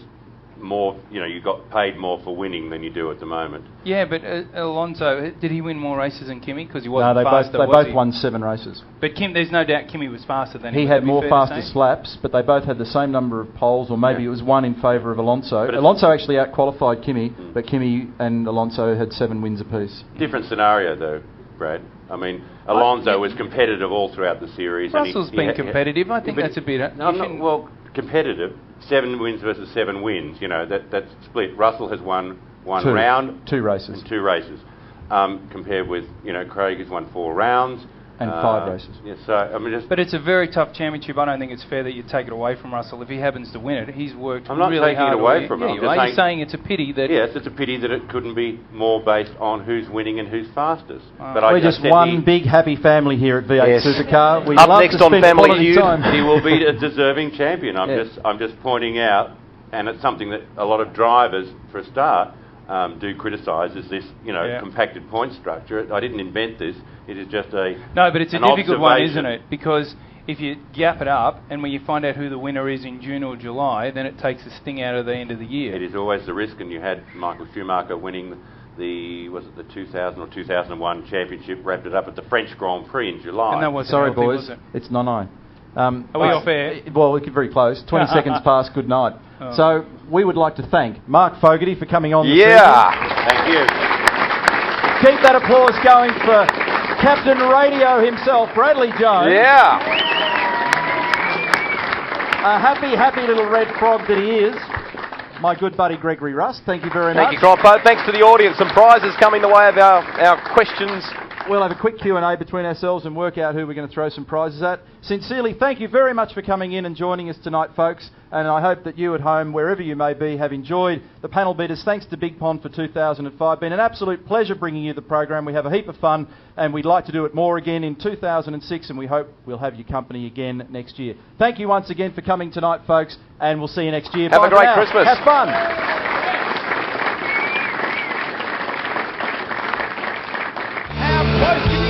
more. You got paid more for winning than you do at the moment. Yeah, but Alonso, did he win more races than Kimi? Because he wasn't they faster. both won 7 races. But there's no doubt Kimi was faster than him. He had more fastest laps, but they both had the same number of poles, or maybe it was one in favour of Alonso. Alonso actually out-qualified Kimi, but Kimi and Alonso had 7 wins apiece. Different scenario though, Brad. I mean, Alonso was competitive all throughout the series. Russell's been competitive. I think that's a bit... competitive. 7 wins versus 7 wins. That's split. Russell has won one round. 2 races. And 2 races. Compared with, Craig has won 4 rounds. And 5 races. Yeah, so, but it's a very tough championship. I don't think it's fair that you take it away from Russell. If he happens to win it, he's worked really hard. I'm not taking it away from him. You're saying it's a pity that... Yes, it's a pity that it couldn't be more based on who's winning and who's fastest. But we're just one big happy family here at V8 Supercar. We Up love next to on spend Family quality Feud, time. he will be a deserving champion. I'm just pointing out, and it's something that a lot of drivers, for a start, do criticise, is this, compacted point structure. I didn't invent this. It is just a... No, but it's a difficult one, isn't it? Because if you gap it up, and when you find out who the winner is in June or July, then it takes the sting out of the end of the year. It is always the risk, and you had Michael Schumacher winning the 2000 or 2001 championship, wrapped it up at the French Grand Prix in July. And that wasn't Sorry, healthy, boys. was it? It's 9-9. Are we off air? Well, we're very close. 20 seconds past good night. Oh. So we would like to thank Mark Fogarty for coming on. Thank you. Keep that applause going for Captain Radio himself, Bradley Jones. A happy little red frog that he is. My good buddy Gregory Rust, thank you very much. Thank you, Crompo. Thanks to the audience. Some prizes coming the way of our questions. We'll have a quick Q&A between ourselves and work out who we're going to throw some prizes at. Sincerely, thank you very much for coming in and joining us tonight, folks. And I hope that you at home, wherever you may be, have enjoyed the panel beaters. Thanks to Big Pond for 2005. Been an absolute pleasure bringing you the program. We have a heap of fun, and we'd like to do it more again in 2006, and we hope we'll have your company again next year. Thank you once again for coming tonight, folks, and we'll see you next year. Have a great Christmas. Have fun. Close